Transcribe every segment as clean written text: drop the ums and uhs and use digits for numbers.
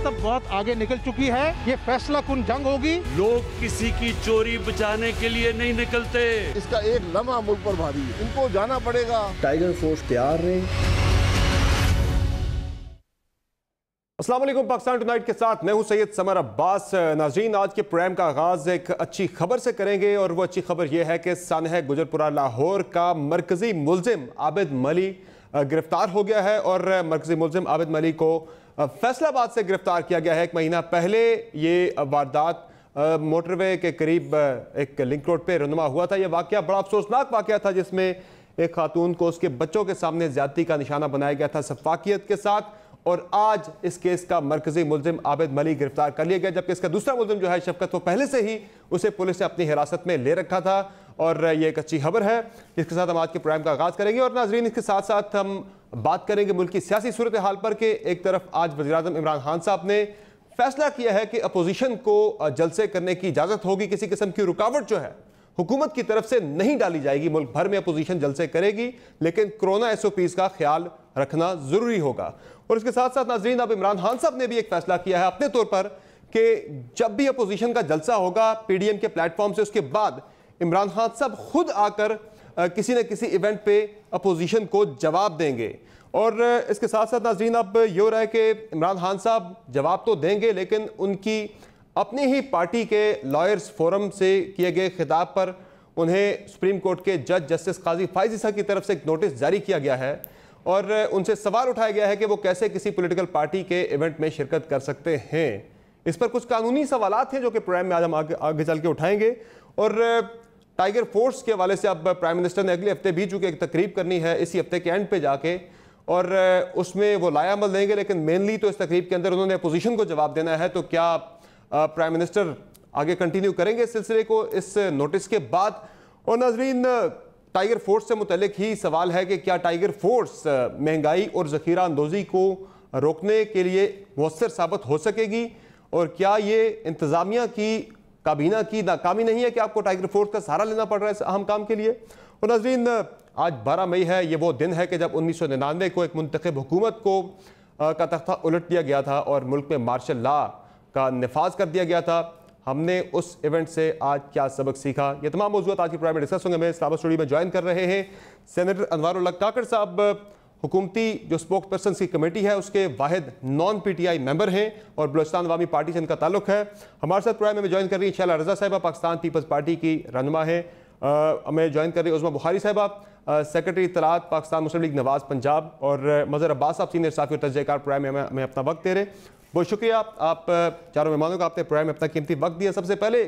अब बहुत आगे निकल चुकी है। ये फैसला कुन जंग होगी। लोग किसी की चोरी बचाने के लिए नहीं निकलते। इसका एक लम्हा मुल्क पर भारी है, इनको जाना पड़ेगा। टाइगर फोर्स तैयार रहे। अस्सलाम वालेकुम, पाकिस्तान टुनाइट के साथ मैं हूं सैयद समर अब्बास। नाज़रीन, आज के प्रोग्राम का आगाज़ एक अच्छी खबर से करेंगे और वो अच्छी खबर यह है कि सानह गुजरपुरा लाहौर का मरकजी मुलजिम आबिद मली गिरफ्तार हो गया है। और मरकजी मुलजिम आबिद मली को फैसलाबाद से गिरफ्तार किया गया है। एक महीना पहले ये वारदात मोटरवे के करीब एक लिंक रोड पर रनुमा हुआ था। यह वाक़या बड़ा अफसोसनाक वाक़या था, जिसमें एक खातून को उसके बच्चों के सामने ज़्यादती का निशाना बनाया गया था सफाकियत के साथ। और आज इस केस का मरकजी मुलजिम आबिद मली गिरफ्तार कर लिया गया, जबकि इसका दूसरा मुलजिम जो है शफकत, वो पहले से ही उसे पुलिस ने अपनी हिरासत में ले रखा था। और ये एक अच्छी खबर है, जिसके साथ हम आज के प्रोग्राम का आगाज़ करेंगे। और नाजरीन, इसके साथ साथ हम बात करेंगे मुल्क की सियासी सूरत हाल पर कि एक तरफ आज वज़ीर-ए-आज़म इमरान खान साहब ने फैसला किया है कि अपोजिशन को जलसे करने की इजाज़त होगी, किसी किस्म की रुकावट जो है हुकूमत की तरफ से नहीं डाली जाएगी। मुल्क भर में अपोजिशन जलसे करेगी, लेकिन कोरोना SOPs का ख्याल रखना ज़रूरी होगा। और इसके साथ साथ नाजरीन, अब इमरान खान साहब ने भी एक फैसला किया है अपने तौर पर कि जब भी अपोजिशन का जलसा होगा PDM के प्लेटफॉर्म से, उसके बाद इमरान खान साहब खुद आकर किसी न किसी इवेंट पे अपोजिशन को जवाब देंगे। और इसके साथ साथ नाजरीन, अब ये हो रहा है कि इमरान खान साहब जवाब तो देंगे, लेकिन उनकी अपनी ही पार्टी के लॉयर्स फोरम से किए गए खिताब पर उन्हें सुप्रीम कोर्ट के जज जस्टिस काजी फाइज ईसा की तरफ से एक नोटिस जारी किया गया है। और उनसे सवाल उठाया गया है कि वो कैसे किसी पॉलिटिकल पार्टी के इवेंट में शिरकत कर सकते हैं। इस पर कुछ कानूनी सवालात हैं जो कि प्रोग्राम में आज हम आगे चल के उठाएंगे। और टाइगर फोर्स के हवाले से अब प्राइम मिनिस्टर ने अगले हफ्ते भी चूँकि एक तकरीब करनी है इसी हफ्ते के एंड पे जाके, और उसमें वो लायामल देंगे, लेकिन मेनली तो इस तकरीब के अंदर उन्होंने अपोजिशन को जवाब देना है। तो क्या प्राइम मिनिस्टर आगे कंटिन्यू करेंगे इस सिलसिले को इस नोटिस के बाद? और नाजरीन, टाइगर फोर्स से मुतल्लिक ही सवाल है कि क्या टाइगर फोर्स महंगाई और ज़ख़ीरा अंदोज़ी को रोकने के लिए मुअस्सर साबित हो सकेगी? और क्या ये इंतज़ामिया की काबीना की नाकामी नहीं है कि आपको टाइगर फोर्स का सहारा लेना पड़ रहा है इस अहम काम के लिए? और नाजरीन, आज 12 मई है। ये वो दिन है कि जब 1999 को एक मुंतखब हुकूमत को का तख्ता उलट दिया गया था और मुल्क में मार्शल लॉ का नफाज कर दिया गया था। हमने उस इवेंट से आज क्या सबक सीखा, ये तमाम मौजूद आज की प्रोग्राम में डिस्कस होंगे। मैं इस्लामाबाद स्टूडियो में ज्वाइन कर रहे हैं सेनेटर अनवारुल्लाह काकड़ साहब, हुकूमती जो स्पोक्स पर्सन की कमेटी है उसके वाहिद नॉन PTI मेंबर हैं और बलोचिस्तान अवामी पार्टी से इनका ताल्लुक है। हमारे साथ प्रोग्राम में ज्वाइन कर रही हैं शैला रजा साहिबा, पाकिस्तान पीपल्स पार्टी की रहनुमा है। हमें ज्वाइन कर रही है उस्मा बुखारी साहिबा, सेक्रेटरी इत्तलात पाकिस्तान मुस्लिम लीग नवाज पंजाब, और मज़हर अब्बास साहब सीनियर साफ़ी और तजज़ियाकार प्रोग्राम में हमें अपना वक्त दे रहे। बहुत शुक्रिया आप चारों मेहमानों का, आपने प्रोग्राम में अपना कीमती वक्त दिया। सबसे पहले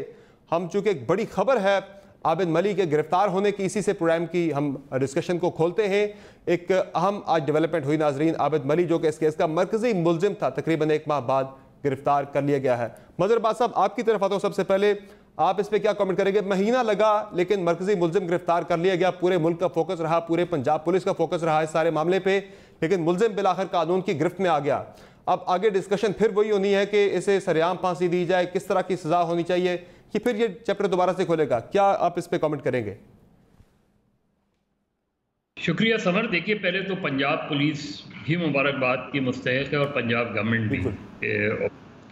हम चूँकि एक बड़ी खबर है आबिद मली के गिरफ्तार होने की, इसी से प्रोग्राम की हम डिस्कशन को खोलते हैं। एक अहम आज डेवलपमेंट हुई नाजरीन, आबिद मली जो कि इस केस का मरकजी मुलजिम था, तकरीबन 1 माह बाद गिरफ्तार कर लिया गया है। मज़हर अब्बास साहब, आपकी तरफ आता हूँ सबसे पहले, आप इस पर क्या कमेंट करेंगे? महीना लगा लेकिन मरकजी मुलजिम गिरफ्तार कर लिया गया, पूरे मुल्क का फोकस रहा, पूरे पंजाब पुलिस का फोकस रहा इस सारे मामले पे, लेकिन मुलजिम बिलाखिर कानून की गिरफ्त में आ गया। अब आगे डिस्कशन फिर वही होनी है कि इसे सरेआम फांसी दी जाए, किस तरह की सजा होनी चाहिए, कि फिर ये चैप्टर दोबारा से खोलेगा? क्या आप इस पे कमेंट करेंगे? शुक्रिया समर। देखिए, पहले तो पंजाब पुलिस भी मुबारकबाद की मुस्तहिक है और पंजाब गवर्नमेंट भी,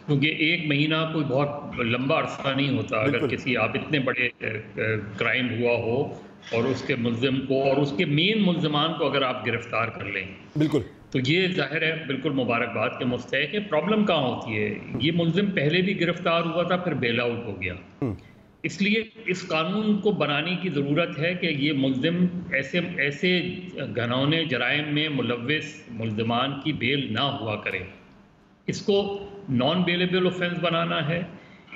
क्योंकि 1 महीना कोई बहुत लंबा अरसा नहीं होता अगर किसी आप इतने बड़े क्राइम हुआ हो और उसके मुल्जिम को और उसके मेन मुल्जिमान को अगर आप गिरफ्तार कर लें, बिल्कुल, तो ये जाहिर है बिल्कुल मुबारकबाद के मुस्तहिक है। प्रॉब्लम कहाँ होती है, ये मुल्जिम पहले भी गिरफ्तार हुआ था, फिर बेल आउट हो गया। इसलिए इस कानून को बनाने की ज़रूरत है कि ये मुल्जिम ऐसे घनौने जराइम में मुलव्विस मुल्जिमान की बेल ना हुआ करे। इसको नॉन बेलेबल ऑफेंस बनाना है,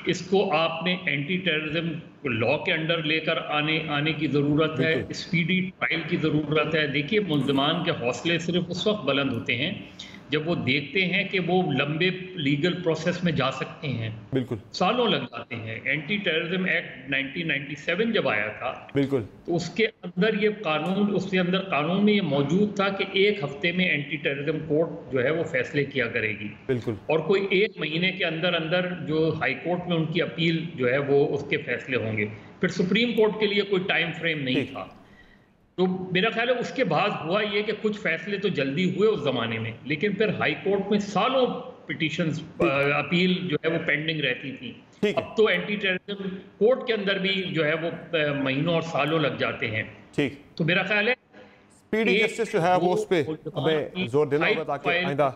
इसको आपने एंटी टेररिज्म लॉ के अंडर लेकर आने की ज़रूरत है, स्पीडी ट्रायल की ज़रूरत है। देखिए, मुल्जिमान के हौसले सिर्फ उस वक्त बुलंद होते हैं जब वो देखते हैं कि वो लंबे लीगल प्रोसेस में जा सकते हैं। बिल्कुल, सालों लग जाते हैं। एंटी टेररिज्म एक्ट 1997 जब आया था, बिल्कुल, तो उसके अंदर कानून में ये मौजूद था कि 1 हफ्ते में एंटी टेररिज्म कोर्ट जो है वो फैसले किया करेगी। बिल्कुल, और कोई 1 महीने के अंदर जो हाई कोर्ट में उनकी अपील जो है वो उसके फैसले होंगे। फिर सुप्रीम कोर्ट के लिए कोई टाइम फ्रेम नहीं था। तो मेरा ख्याल है उसके बाद हुआ ये कि कुछ फैसले तो जल्दी हुए उस जमाने में, लेकिन फिर हाई कोर्ट में सालों पिटीशंस अपील जो है वो पेंडिंग रहती थी। अब तो एंटी टेररिज्म कोर्ट के अंदर भी जो है वो महीनों और सालों लग जाते हैं। ठीक, तो मेरा ख्याल है स्पीडी जस्टिस जो है वो उस पे हमें जोर देना होगा ताकि आइंदा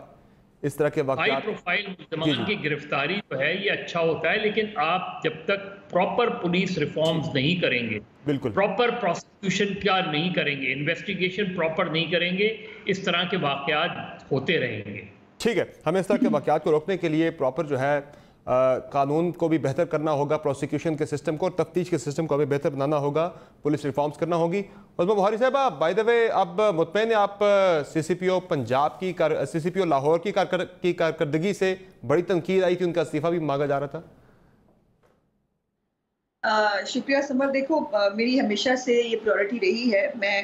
इस तरह के हाई प्रोफाइल मुल्ज़मान की गिरफ्तारी जो है ये अच्छा होता है, लेकिन आप जब तक प्रॉपर पुलिस रिफॉर्म्स नहीं करेंगे, बिल्कुल प्रॉपर प्रोसिक्यूशन क्या नहीं करेंगे, इन्वेस्टिगेशन प्रॉपर नहीं करेंगे, इस तरह के वाकयात होते रहेंगे। ठीक है, हमें इस तरह के वाकयात को रोकने के लिए प्रॉपर जो है कानून को भी बेहतर करना होगा, प्रोसिक्यूशन के सिस्टम को और तफ्तीश के सिस्टम को भी बेहतर बनाना होगा, पुलिस रिफॉर्म्स करना होगी। उस्मा बुहारी साहब, बाय द वे अब मुतमईन आप CCPO पंजाब की CCPO लाहौर की कारकर्दगी से बड़ी तनकीद आई थी, उनका इस्तीफा भी मांगा जा रहा था। शुक्रिया समर। देखो, मेरी हमेशा से ये प्रायोरिटी रही है, मैं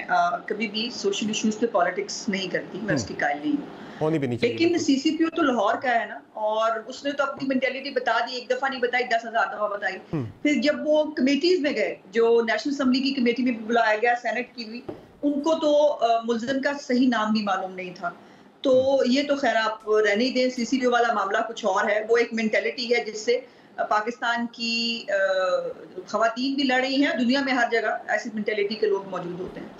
कभी भी सोशल इश्यूज पे पॉलिटिक्स नहीं करती, मैं उसकी कायल नहीं हूँ, होनी भी नहीं चाहिए। लेकिन CCPO तो लाहौर का है ना, और उसने तो अपनी मेंटालिटी बता दी, एक दफा नहीं बताई, 10,000 दफा बताई। फिर जब वो कमेटीज में गए, जो नेशनल असेंबली की कमेटी में भी बुलाया गया, सेनेट की भी, उनको तो मुल्जिम का सही नाम भी मालूम नहीं था। तो ये तो खैर आप रहने ही दें, CCPO वाला मामला कुछ और है। वो एक मेंटालिटी है जिससे पाकिस्तान की खवातीन भी लड़ रही हैं, दुनिया में हर जगह ऐसी मेंटालिटी के लोग मौजूद होते हैं।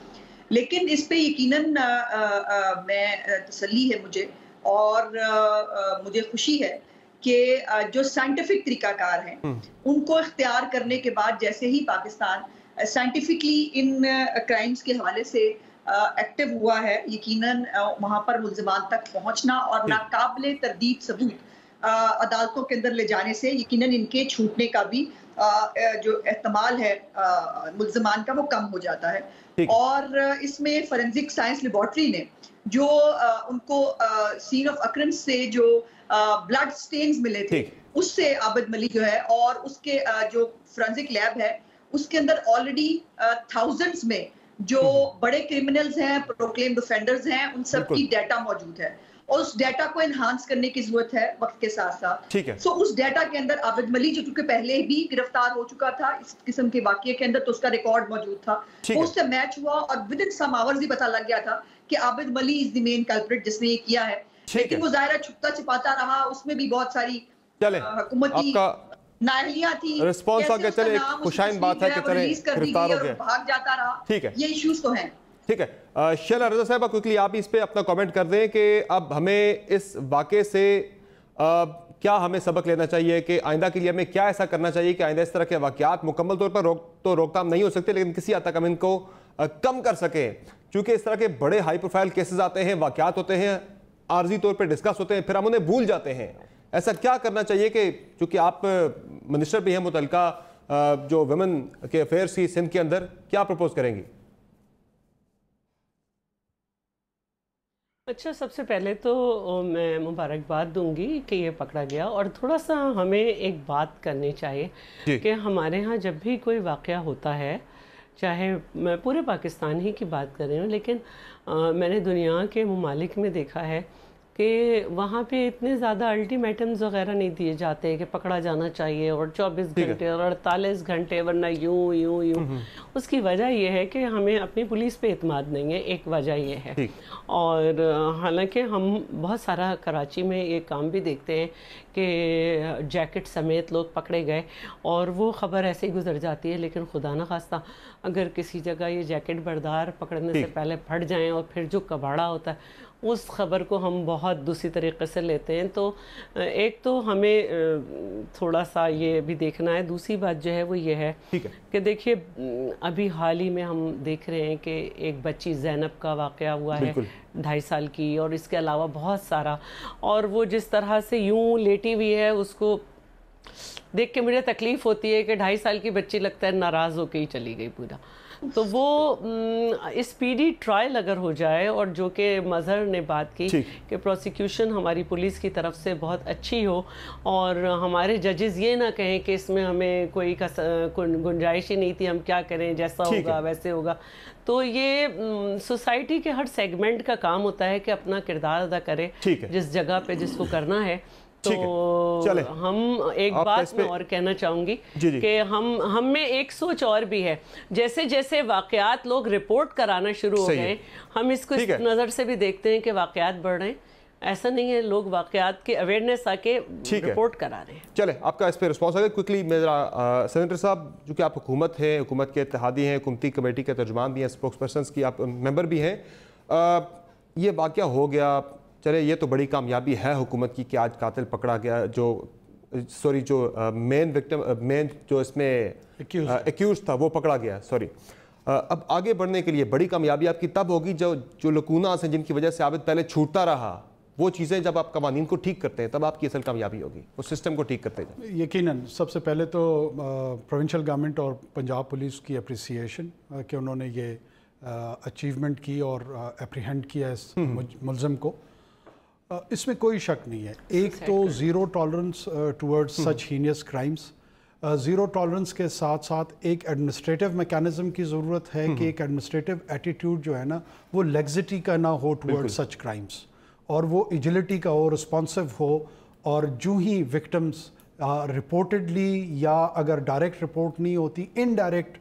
लेकिन इस पे यकीनन मैं तसल्ली है मुझे, और मुझे खुशी है कि जो साइंटिफिक तरीकाकार हैं उनको इख्तियार करने के बाद जैसे ही पाकिस्तान साइंटिफिकली इन क्राइम्स के हवाले से एक्टिव हुआ है, यकीनन वहाँ पर मुल्ज़िमान तक पहुँचना और नाकाबिले तरदीद सबूत अदालतों के अंदर ले जाने से यकीनन इनके छूटने का भी जो एहतमाल है मुल्ज़िमान का, वो कम हो जाता है। और इसमें फोरेंसिक साइंस लेबॉर्ट्री ने जो उनको सीन ऑफ अकरेंस से जो ब्लड स्टेन्स मिले थे, उससे आबिद मलिक जो है, और उसके जो फोरेंसिक लैब है उसके अंदर ऑलरेडी थाउजेंड्स में जो बड़े क्रिमिनल्स हैं, प्रोक्लेम्ड ऑफेंडर्स हैं, उन सब की डाटा मौजूद है, और उस डाटा को एनहांस करने की जरूरत है वक्त के साथ साथ। ठीक है। सो उस डाटा के अंदर आबिद मलिक जो चूंकि पहले भी गिरफ्तार हो चुका था इस किस्म के वाकये के अंदर, तो उसका रिकॉर्ड मौजूद था, वो उससे मैच हुआ और विद इन सम आवर्स ही पता लग गया था कि Abid Malik is the main culprit जिसने ये किया है। लेकिन वो जाहिर छुपता छिपाता रहा, उसमें भी बहुत सारी हुकूमती नाअहलियां थी, रिस्पॉन्स आ गया। चले, खुशाइन बात है कि चले गिरफ्तार हो गया, भाग जाता रहा। ठीक है, ये इश्यूज तो हैं। ठीक है, शेला रजा साहब क्विकली आप इस पे अपना कमेंट कर दें कि अब हमें इस वाक़े से क्या हमें सबक लेना चाहिए कि आइंदा के लिए हमें क्या ऐसा करना चाहिए कि आइंदा इस तरह के वाक़यात मुकम्मल तौर पर रोकथाम नहीं हो सकते, लेकिन किसी हद तक हम इनको कम कर सकें, क्योंकि इस तरह के बड़े हाई प्रोफाइल केसेस आते हैं, वाक़यात होते हैं, आर्जी तौर पर डिस्कस होते हैं, फिर हम उन्हें भूल जाते हैं। ऐसा क्या करना चाहिए कि चूँकि आप मिनिस्टर भी हैं मुतल्लिका जो वुमेन के अफेयर्स की सिंध के अंदर, क्या प्रपोज करेंगी? अच्छा, सबसे पहले तो मैं मुबारकबाद दूंगी कि ये पकड़ा गया, और थोड़ा सा हमें एक बात करनी चाहिए कि हमारे यहाँ जब भी कोई वाक़या होता है, चाहे मैं पूरे पाकिस्तान ही की बात कर रही हूँ, लेकिन मैंने दुनिया के ममालिक में देखा है कि वहाँ पे इतने ज़्यादा अल्टीमेटम्स वगैरह नहीं दिए जाते कि पकड़ा जाना चाहिए और 24 घंटे और 48 घंटे, वरना यूँ यूँ यूँ। उसकी वजह यह है कि हमें अपनी पुलिस पे इत्मीनान नहीं है, एक वजह यह है। और हालांकि हम बहुत सारा कराची में ये काम भी देखते हैं कि जैकेट समेत लोग पकड़े गए और वो ख़बर ऐसे ही गुजर जाती है, लेकिन खुदा न खास्ता अगर किसी जगह ये जैकेट बरदार पकड़ने से पहले फट जाएं और फिर जो कबाड़ा होता है उस ख़बर को हम बहुत दूसरी तरीके से लेते हैं। तो एक तो हमें थोड़ा सा ये भी देखना है। दूसरी बात जो है वो ये है कि देखिए, अभी हाल ही में हम देख रहे हैं कि एक बच्ची ज़ैनब का वाक़या हुआ है 2.5 साल की, और इसके अलावा बहुत सारा, और वो जिस तरह से यूँ लेटी हुई है उसको देख के मुझे तकलीफ़ होती है कि 2.5 साल की बच्ची लगता है नाराज़ होकर ही चली गई पूरा। तो वो स्पीडी ट्रायल अगर हो जाए, और जो कि मज़हर ने बात की कि प्रोसिक्यूशन हमारी पुलिस की तरफ से बहुत अच्छी हो और हमारे जजेस ये ना कहें कि इसमें हमें कोई गुंजाइश ही नहीं थी, हम क्या करें, जैसा होगा वैसे होगा। तो ये सोसाइटी के हर सेगमेंट का काम होता है कि अपना किरदार अदा करे जिस जगह पे जिसको करना है। तो हम एक बात मैं और कहना चाहूँगी कि हम में एक सोच और भी है, जैसे जैसे वाक़यात लोग रिपोर्ट कराना शुरू हो गए, हम इसको इस नज़र से भी देखते हैं कि वाक़यात बढ़ रहे हैं, ऐसा नहीं है, लोग वाकयात के अवेयरनेस आके रिपोर्ट करा रहे हैं। चले, आपका इस पर रिस्पॉन्स आगे क्विकली मेरा सेनेटर साहब, जो कि आप हुकूमत है, हुकूमत के इत्तेहादी हैं, हुकूमती कमेटी के तर्जुमान भी हैं, स्पोक्स पर्सनस की आप मेंबर भी हैं, ये वाक़या हो गया, चले ये तो बड़ी कामयाबी है हुकूमत की कि आज कातिल पकड़ा गया, जो मेन विक्टिम, मेन जो इसमें एक्यूज था वो पकड़ा गया, सॉरी। अब आगे बढ़ने के लिए बड़ी कामयाबी आपकी तब होगी जो लकूनास हैं जिनकी वजह से आबिद पहले छूटता रहा, वो चीज़ें जब आप कवानीन को ठीक करते हैं तब आपकी असल कामयाबी होगी, उस सिस्टम को ठीक करते हैं। यकीनन सबसे पहले तो प्रोविंशियल गवर्नमेंट और पंजाब पुलिस की अप्रिसिएशन कि उन्होंने ये अचीवमेंट की और अप्रीहेंड किया इस मुलज़िम को, इसमें कोई शक नहीं है। एक तो ज़ीरो टॉलरेंस टुवर्ड्स सच हीनियस क्राइम्स, ज़ीरो टॉलरेंस के साथ साथ एक एडमिनिस्ट्रेटिव मैकेनिज्म की ज़रूरत है कि एक एडमिनिस्ट्रेटिव एटीट्यूड जो है ना वो लेग्जिटी का ना हो टुवर्ड्स सच क्राइम्स, और वो एजिलिटी का हो, रिस्पॉन्सिव हो, और जो ही विक्टिम्स रिपोर्टेडली या अगर डायरेक्ट रिपोर्ट नहीं होती, इनडायरेक्ट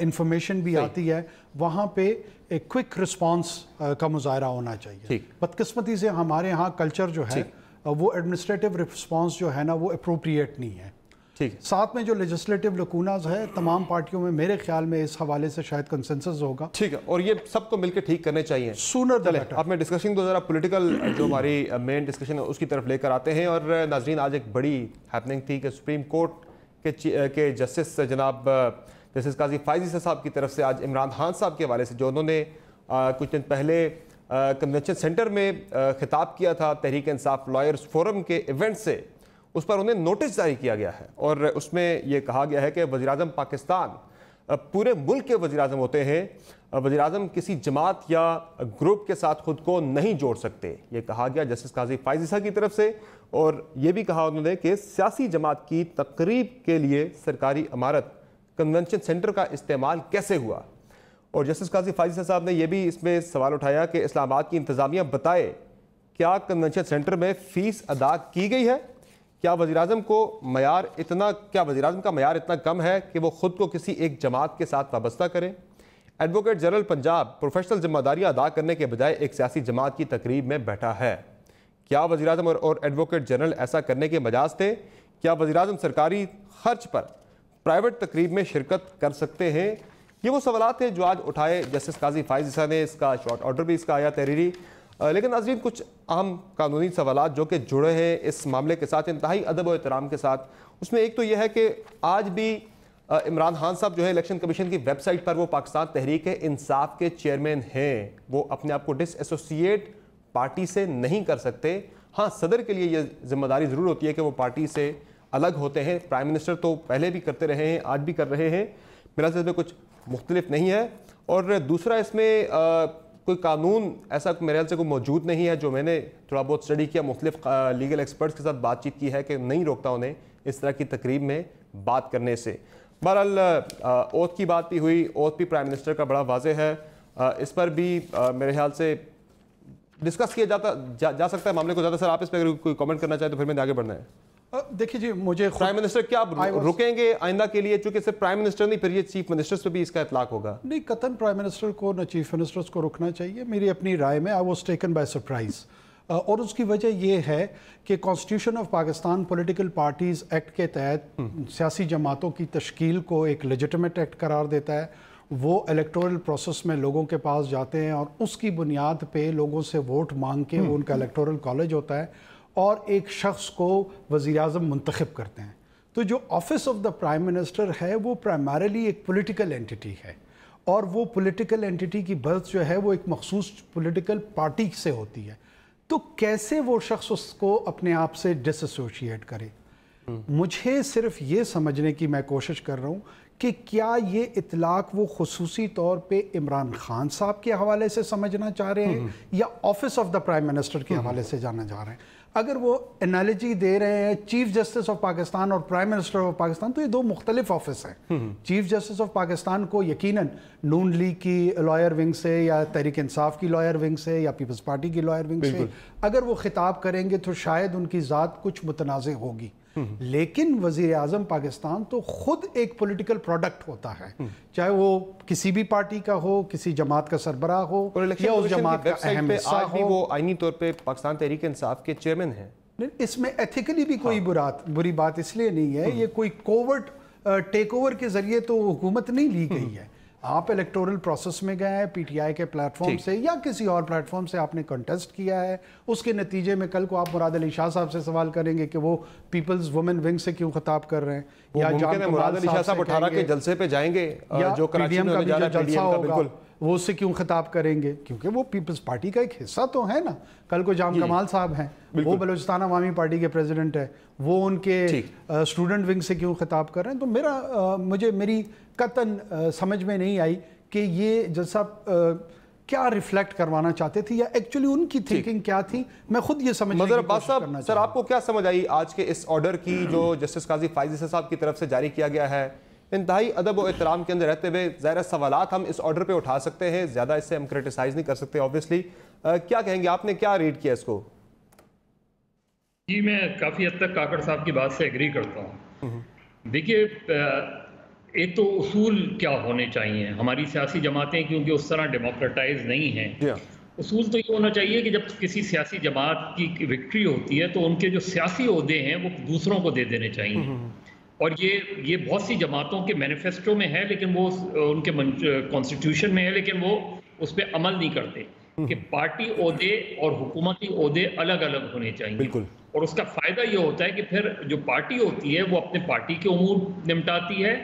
इंफॉर्मेशन भी आती है, वहाँ पे एक क्विक रिस्पांस का मुजाहरा होना चाहिए। बदकिस्मती से हमारे यहाँ कल्चर जो है वो एडमिनिस्ट्रेटिव रिस्पांस जो है ना वो अप्रोप्रिएट नहीं है। साथ में जो लेजिस्लेटिव लकूनाज है तमाम पार्टियों में, मेरे ख्याल में इस हवाले से शायद कंसेंसस होगा। ठीक है, और ये सबको मिलकर ठीक करने चाहिए सूनर द बेटर। आप में डिस्कशन को जरा पॉलिटिकल जो हमारी मेन डिस्कशन है उसकी तरफ लेकर आते हैं। और नाजरीन, आज एक बड़ी हैपनिंग थी कि सुप्रीम कोर्ट के जस्टिस जनाब जस्टिस काजी फायजी साहब की तरफ से आज इमरान खान साहब के हवाले से जो उन्होंने कुछ दिन पहले कन्वेंशन सेंटर में खिताब किया था तहरीक इंसाफ लॉयर्स फोरम के इवेंट से, उस पर उन्हें नोटिस जारी किया गया है और उसमें यह कहा गया है कि वज़ीर-ए-आज़म पाकिस्तान पूरे मुल्क के वज़ीर-ए-आज़म होते हैं, वज़ीर-ए-आज़म किसी जमात या ग्रुप के साथ खुद को नहीं जोड़ सकते। ये कहा गया जस्टिस काजी फायजी साहब की तरफ से, और ये भी कहा उन्होंने कि सियासी जमात की तकरीब के लिए सरकारी इमारत कन्वेंशन सेंटर का इस्तेमाल कैसे हुआ। और जस्टिस काजी फायजी साहब ने यह भी इसमें सवाल उठाया कि इस्लामाबाद की इंतज़ामिया बताए क्या कन्वेंशन सेंटर में फ़ीस अदा की गई है, क्या वज़ीर-ए-आज़म का मयार इतना कम है कि वो खुद को किसी एक जमात के साथ वाबस्ता करें। एडवोकेट जनरल पंजाब प्रोफेशनल जिम्मेदारियां अदा करने के बजाय एक सियासी जमात की तकरीब में बैठा है। क्या वज़ीर-ए-आज़म और एडवोकेट जनरल ऐसा करने के मजाज थे? क्या वज़ीर-ए-आज़म सरकारी खर्च पर प्राइवेट तकरीब में शिरकत कर सकते हैं? ये वो सवालात हैं जो आज उठाए जस्टिस काजी फायजी साहब ने। इसका शॉर्ट ऑर्डर भी इसका आया तहरीरी, लेकिन नाज़रीन कुछ अहम कानूनी सवालात जो कि जुड़े हैं इस मामले के साथ इंतहाई अदब और एहतराम के साथ। उसमें एक तो यह है कि आज भी इमरान खान साहब जो है इलेक्शन कमीशन की वेबसाइट पर वो पाकिस्तान तहरीक इंसाफ के चेयरमैन हैं, वो अपने आप को डिसएसोसिएट पार्टी से नहीं कर सकते। हाँ, सदर के लिए ये जिम्मेदारी ज़रूर होती है कि वो पार्टी से अलग होते हैं। प्राइम मिनिस्टर तो पहले भी करते रहे हैं, आज भी कर रहे हैं, मेरा से कुछ मुख्तलिफ नहीं है। और दूसरा, इसमें कोई कानून ऐसा मेरे ख्याल से कोई मौजूद नहीं है। जो मैंने थोड़ा बहुत स्टडी किया, मुख्तलिफ लीगल एक्सपर्ट्स के साथ बातचीत की है कि नहीं रोकता उन्हें इस तरह की तकरीब में बात करने से। बहरहाल ओथ की बात भी हुई, ओथ भी प्राइम मिनिस्टर का बड़ा वाज़ेह है, इस पर भी मेरे ख्याल से डिस्कस किया जा सकता है मामले को ज़्यादा। सर, आप इस पर अगर कोई कमेंट करना चाहे तो फिर मैंने आगे बढ़ना है। देखिए जी, मुझे प्राइम मिनिस्टर क्या रुकेंगे आइंदा के लिए, चूंकि सिर्फ प्राइम मिनिस्टर नहीं, फिर ये चीफ मिनिस्टर्स पे भी इसका इतलाक होगा। नहीं, कतन प्राइम मिनिस्टर को न चीफ मिनिस्टर्स को रुकना चाहिए। मेरी अपनी राय में I was taken by surprise, और उसकी वजह यह है कि constitution of Pakistan political parties act के तहत सियासी जमातों की तश्कील को एक लेजिटिमेट एक्ट करार देता है। वो इलेक्टोरल प्रोसेस में लोगों के पास जाते हैं और उसकी बुनियाद पे लोगों से वोट मांग के वो उनका इलेक्टोरल कॉलेज होता है और एक शख्स को वज़ीर-ए-आज़म मुंतखब करते हैं। तो जो office of the prime minister है वो प्राइमरीली एक पॉलिटिकल एंटिटी है, और वो पॉलिटिकल एंटिटी की बर्थ जो है वो एक मखसूस पॉलिटिकल पार्टी से होती है। तो कैसे वो शख्स उसको अपने आप से डिसएसोशिएट करे? मुझे सिर्फ ये समझने की मैं कोशिश कर रहा हूँ कि क्या ये इतलाक वो खुसूसी तौर पे इमरान खान साहब के हवाले से समझना चाह रहे हैं या office of the prime minister के हवाले से जानना चाह रहे हैं। अगर वो एनालॉजी दे रहे हैं चीफ जस्टिस ऑफ पाकिस्तान और प्राइम मिनिस्टर ऑफ पाकिस्तान, तो ये दो मुख्तलिफ ऑफिस हैं। चीफ जस्टिस ऑफ पाकिस्तान को यकीनन नून लीग की लॉयर विंग से या तहरीक इंसाफ की लॉयर विंग से या पीपल्स पार्टी की लॉयर विंग से अगर वो खिताब करेंगे तो शायद उनकी ज़ात कुछ मुतनाज़ होगी, लेकिन वजीर आजम पाकिस्तान तो खुद एक पॉलिटिकल प्रोडक्ट होता है, चाहे वो किसी भी पार्टी का हो, किसी जमात का सरबरा हो या उस जमात का अहम हिस्सा हो। वो आईनी तौर पे पाकिस्तान तहरीक इंसाफ के चेयरमैन हैं। इसमें एथिकली भी कोई बुरी बात इसलिए नहीं है, ये कोई कोवर्ट टेक ओवर के जरिए तो हुकूमत नहीं ली गई है। आप इलेक्टोरल प्रोसेस में गए हैं, पीटीआई के प्लेटफॉर्म से या किसी और प्लेटफॉर्म से आपने कंटेस्ट किया है, उसके नतीजे में कल को आप मुराद अली शाह साहब से सवाल करेंगे कि वो पीपल्स वुमेन विंग से क्यों खिताब कर रहे हैं, या मुराद अली शाह साहब 18 के जलसे पे जाएंगे, या जो कराची में जो जलसा होगा वो उससे क्यों खिताब करेंगे, क्योंकि वो पीपल्स पार्टी का एक हिस्सा तो है ना। कल को जाम कमाल साहब हैं, वो बलूचिस्तान अवामी पार्टी के प्रेसिडेंट है, वो उनके स्टूडेंट विंग से क्यों खिताब कर रहे हैं। तो मेरी कतन समझ में नहीं आई कि ये जैसा क्या रिफ्लेक्ट करवाना चाहते थे या एक्चुअली उनकी थिंकिंग क्या थी। मैं खुद ये समझने की कोशिश करना सर, आपको क्या समझ आई आज के इस ऑर्डर की जो जस्टिस काजी फाइज साहब की तरफ से जारी किया गया है? इंतहाई अदब और एहतराम के अंदर रहते हुए ज़ाहिर सवालात हम इस ऑर्डर पे उठा सकते हैं, ज़्यादा इससे हम क्रिटिसाइज नहीं कर सकते ऑब्वियसली। क्या कहेंगे, आपने क्या रीड किया इसको? जी, मैं काफ़ी हद तक काकड़ साहब की बात से एग्री करता हूँ। देखिए, एक तो उसूल क्या होने चाहिए, हमारी सियासी जमातें क्योंकि उस तरह डेमोक्रेटाइज नहीं हैं, उसूल तो ये होना चाहिए कि जब किसी सियासी जमात की विक्ट्री होती है तो उनके जो सियासी ओहदे हैं वो दूसरों को दे देने चाहिए। और ये बहुत सी जमातों के मैनिफेस्टो में है, लेकिन वो उनके कॉन्स्टिट्यूशन में है, लेकिन वो उस पर अमल नहीं करते कि पार्टी ओहदे और हुकूमती ओहदे अलग अलग होने चाहिए। बिल्कुल। और उसका फ़ायदा ये होता है कि फिर जो पार्टी होती है वो अपने पार्टी के उमूर निपटाती है,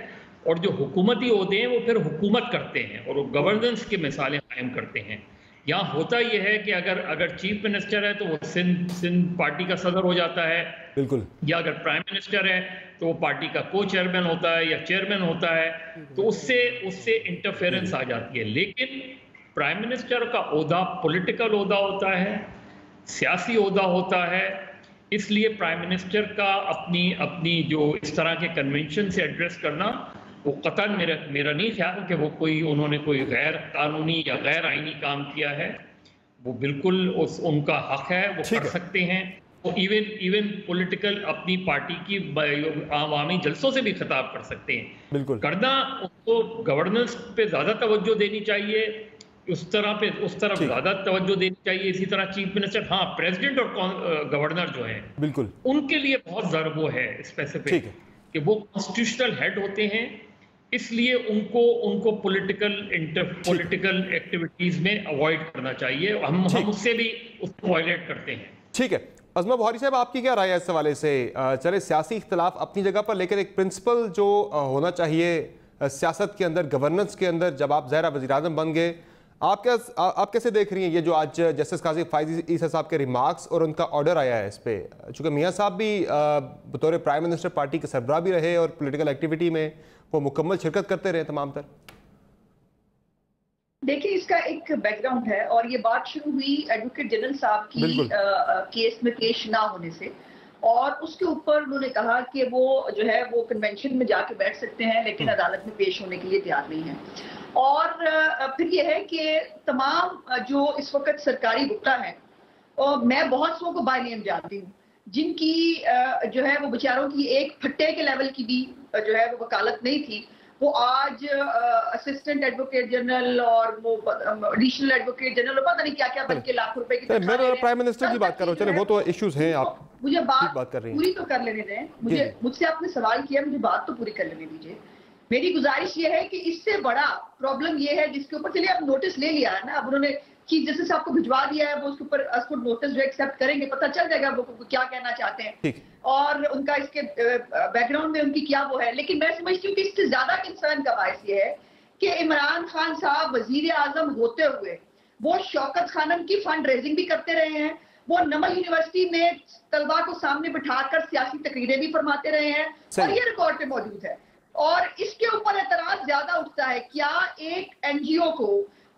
और जो हुकूमती ओहदे हैं वो फिर हुकूमत करते हैं और वो गवर्नेंस की मिसालें कायम करते हैं। यहाँ होता यह है कि अगर चीफ मिनिस्टर है तो वो सिंध पार्टी का सदर हो जाता है, बिल्कुल, या अगर प्राइम मिनिस्टर है तो वो पार्टी का को चेयरमैन होता है या चेयरमैन होता है, तो उससे इंटरफेरेंस आ जाती है। लेकिन प्राइम मिनिस्टर का ओहदा पॉलिटिकल ओहदा होता है, सियासी ओहदा होता है, इसलिए प्राइम मिनिस्टर का अपनी जो इस तरह के कन्वेंशन से एड्रेस करना वो कतन मेरा नहीं ख्याल कि उन्होंने कोई गैर कानूनी या गैर आईनी काम किया है। वो बिल्कुल उनका हक है, वो कर सकते हैं। वो इवन पॉलिटिकल अपनी पार्टी की आवामी जलसों से भी खिताब कर सकते हैं। बिल्कुल करना, उनको गवर्नेंस पे ज़्यादा तवज्जो देनी चाहिए, उस तरफ ज़्यादा तवज्जो देनी चाहिए। इसी तरह चीफ मिनिस्टर, हाँ, प्रेसिडेंट और गवर्नर जो हैं बिल्कुल उनके लिए बहुत ज़रूर वो है स्पेसिफिक कि वो कॉन्स्टिट्यूशनल हेड होते हैं, इसलिए उनको पॉलिटिकल एक्टिविटीज में अवॉइड करना चाहिए। हम उससे भी उसको वायलेट करते हैं। ठीक है, अज़मा बुहारी साहब, आपकी क्या राय है इस हवाले से? चले, सियासी इख्तलाफ अपनी जगह पर, लेकिन एक प्रिंसिपल जो होना चाहिए सियासत के अंदर, गवर्नेंस के अंदर, जब आप ज़ाहिर वज़ीर आज़म बन गए, आप कैसे देख रही हैं ये जो आज जस्टिस काजी फाइज ईसा साहब के रिमार्क्स और उनका ऑर्डर आया है इस पे? चूँकि मियाँ साहब भी बतौर प्राइम मिनिस्टर पार्टी के सरबराह भी रहे और पॉलिटिकल एक्टिविटी में वो मुकम्मल शिरकत करते रहे तमाम तर। देखिए, इसका एक बैकग्राउंड है और ये बात शुरू हुई एडवोकेट जनरल साहब की केस में पेश ना होने से, और उसके ऊपर उन्होंने कहा कि वो जो है वो कन्वेंशन में जाके बैठ सकते हैं लेकिन अदालत में पेश होने के लिए तैयार नहीं है। और फिर ये है कि तमाम जो इस वक्त सरकारी वकील हैं, और मैं बहुत सौ को बाय नेम जानती हूँ जिनकी जो है वो बेचारों की एक फट्टे के लेवल की भी जो है वो वकालत नहीं थी, वो आज असिस्टेंट एडवोकेट जनरल और वो एडिशनल एडवोकेट जनरल, पता नहीं क्या क्या बन के लाखों रुपए की। मैं तो प्राइम मिनिस्टर की बात कर रहा हूँ, चले वो तो इश्यूज हैं, आप मुझे बात कर रही हैं, पूरी तो कर लेने दें। मुझसे आपने सवाल किया, मुझे बात तो पूरी कर लेने दीजिए। मेरी गुजारिश ये है कि इससे बड़ा प्रॉब्लम ये है जिसके ऊपर, चलिए अब नोटिस ले लिया है ना, अब उन्होंने चीफ जस्टिस साहब को भिजवा दिया है, वो उसके ऊपर नोटिस जो एक्सेप्ट करेंगे, पता चल जाएगा वो क्या कहना चाहते हैं और उनका इसके बैकग्राउंड में उनकी क्या वो है। लेकिन मैं समझती हूँ कि इससे ज्यादा कंसर्न का बायस ये है कि इमरान खान साहब वजीर आजम होते हुए वो शौकत खानम की फंड रेजिंग भी करते रहे हैं, वो नमल यूनिवर्सिटी में तलबा को सामने बिठाकर सियासी तकरीरें भी फरमाते रहे हैं और ये रिकॉर्ड पे मौजूद है। और इसके ऊपर एतराज ज्यादा उठता है, क्या एक एनजीओ को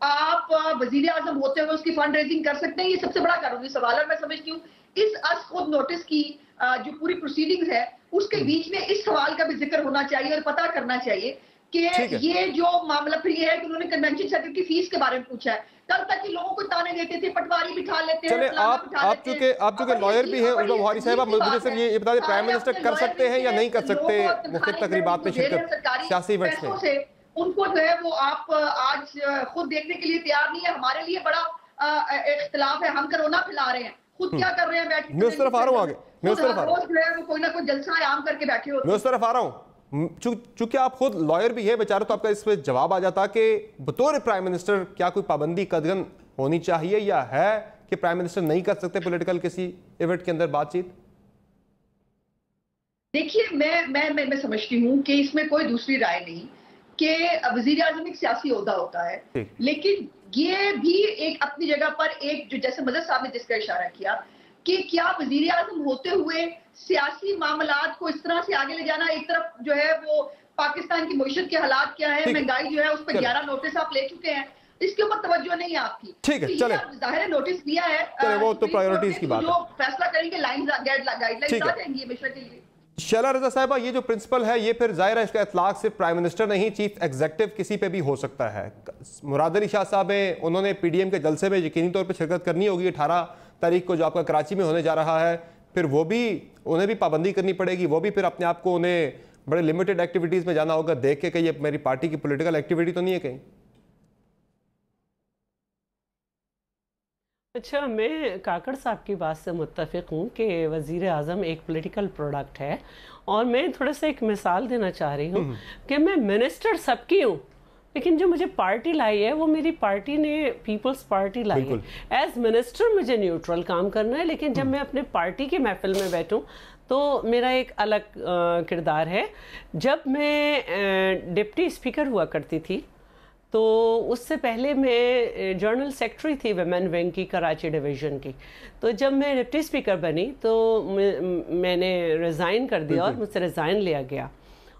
आप वजीर आजम होते हुए उसकी फंड रेजिंग कर सकते हैं? ये सबसे बड़ा कानूनी सवाल है। मैं समझती हूँ इस खुद नोटिस की जो पूरी प्रोसीडिंग्स है उसके बीच में इस सवाल का भी जिक्र होना चाहिए और पता करना चाहिए कि ये जो मामला फिर ये है कि उन्होंने कन्वेंशन सेंटर की फीस के बारे में पूछा है। कल तक के लोगों को ताने देते थे, पटवारी बिठा लेते हैं। चले आप चूंकि लॉयर भी हैं उर्वा बुहारी साहब, मुझे सिर्फ ये बता दें प्राइम मिनिस्टर कर सकते हैं या नहीं कर सकते मुख्तलिफ तकरीबात में शिरकत सियासी इवेंट्स में? उनको जो है वो आप आज खुद देखने के लिए तैयार नहीं है। हमारे लिए बड़ा इख्तिलाफ है, हम कोरोना फैला रहे हैं, खुद क्या कर रहे हैं बैठ के। मैं उस तरफ आ रहा हूँ आगे, मैं उस तरफ आ रहा हूँ, जो है वो कोई ना कोई जलसा आम करके बैठे होते हैं। मैं उस तरफ आ रहा हूँ। चूंकि आप खुद लॉयर भी है बेचारे, तो आपका इस पे जवाब आ जाता कि बतौर प्राइम मिनिस्टर क्या कोई पाबंदी कदगन होनी चाहिए या है कि प्राइम मिनिस्टर नहीं कर सकते पॉलिटिकल किसी इवेंट के अंदर बातचीत? देखिए मैं समझती हूँ कि इसमें कोई दूसरी राय नहीं कि वजीर आजम एक सियासी ओहदा होता है, लेकिन ये भी एक अपनी जगह पर एक जो जैसे मदद साहब ने जिसका इशारा किया कि क्या वजीर आजम होते हुए सियासी मामलात को इस तरह से आगे ले जाना। एक तरफ जो है वो पाकिस्तान की मईशत के हालात क्या है, महंगाई जो है उस पर 11 नोटिस आप ले चुके हैं, इसके ऊपर तवज्जो नहीं है आपकी। ठीक है, चले जाहिर नोटिस दिया है, वो तो प्रायोरिटीज की बात है, जो फैसला करेंगे गाइडलाइंस आ जाएंगी हमेशा के लिए। शैला रजा साहिबा, ये जो प्रिंसिपल है ये फिर जाहिर है इसका इतलाक सिर्फ प्राइम मिनिस्टर नहीं, चीफ एग्जीक्यूटिव किसी पे भी हो सकता है। मुराद अली शाह साहब हैं, उन्होंने पीडीएम के जलसे में यकीनी तौर पे शिरकत करनी होगी 18 तारीख को जो आपका कराची में होने जा रहा है। फिर वो भी उन्हें भी पाबंदी करनी पड़ेगी, वो भी फिर अपने आप को उन्हें बड़े लिमिटेड एक्टिविटीज़ में जाना होगा, देख के कि ये मेरी पार्टी की पॉलिटिकल एक्टिविटी तो नहीं है कहीं। अच्छा, मैं काकड़ साहब की बात से मुत्तफिक हूँ कि वज़ीर आज़म एक पॉलिटिकल प्रोडक्ट है, और मैं थोड़ा सा एक मिसाल देना चाह रही हूँ कि मैं मिनिस्टर सबकी हूँ, लेकिन जो मुझे पार्टी लाई है वो मेरी पार्टी ने पीपल्स पार्टी लाई है। एज मिनिस्टर मुझे न्यूट्रल काम करना है, लेकिन जब मैं अपने पार्टी की महफिल में बैठूँ तो मेरा एक अलग किरदार है। जब मैं डिप्टी स्पीकर हुआ करती थी तो उससे पहले मैं जनरल सेक्रेटरी थी वुमेन विंग की कराची डिवीज़न की। तो जब मैं डिप्टी स्पीकर बनी तो मैंने रिज़ाइन कर दिया और मुझसे रिज़ाइन लिया गया,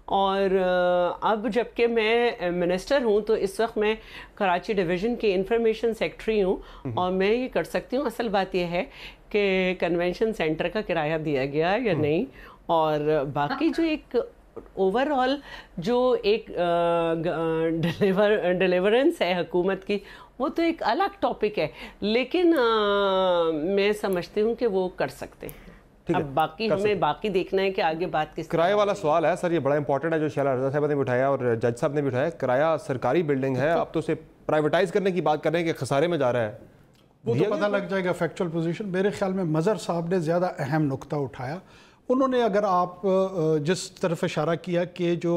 और अब जबकि मैं मिनिस्टर हूँ तो इस वक्त मैं कराची डिवीज़न की इंफॉर्मेशन सेक्रेटरी हूँ, और मैं ये कर सकती हूँ। असल बात यह है कि कन्वेंशन सेंटर का किराया दिया गया या नहीं, और बाकी जो एक ओवरऑल जो एक डिलीवरेंस है हुकूमत की, वो तो एक अलग टॉपिक है, लेकिन मैं समझती हूँ कि वो कर सकते हैं। अब बाकी हमें बाकी देखना है कि आगे बात किस किराए वाला सवाल है सर, ये बड़ा इंपॉर्टेंट है जो शैला रजा साहब ने उठाया और जज साहब ने भी उठाया। किराया सरकारी बिल्डिंग है, आप तो उसे प्राइवेटाइज करने की बात कर रहे हैं कि खसारे में जा रहा है, वो तो पता लग जाएगा फैक्चुअल पोजीशन। मेरे ख्याल में मज़हर साहब ने ज़्यादा अहम नुक्ता उठाया। उन्होंने अगर आप जिस तरफ इशारा किया कि जो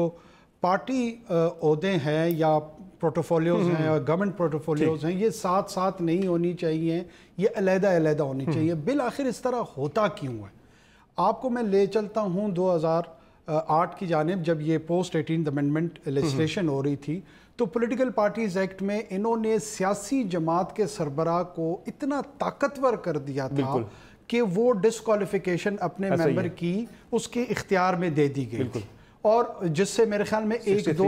पार्टी ओहदे हैं या पोर्टफोलियोज हैं और गवर्नमेंट पोर्टफोलियोज हैं, ये साथ साथ नहीं होनी चाहिए, ये अलग-अलग होनी चाहिए। बिल आखिर इस तरह होता क्यों है? आपको मैं ले चलता हूँ 2008 की जानिब, जब ये पोस्ट 18th अमेंडमेंट लेजिस्लेशन हो रही थी, तो पॉलिटिकल पार्टीज एक्ट में इन्होंने सियासी जमात के सरबराह को इतना ताकतवर कर दिया था कि वो डिस्क्वालिफिकेशन अपने मेंबर की उसके इख्तियार में दे दी गई, और जिससे मेरे ख्याल में एक दो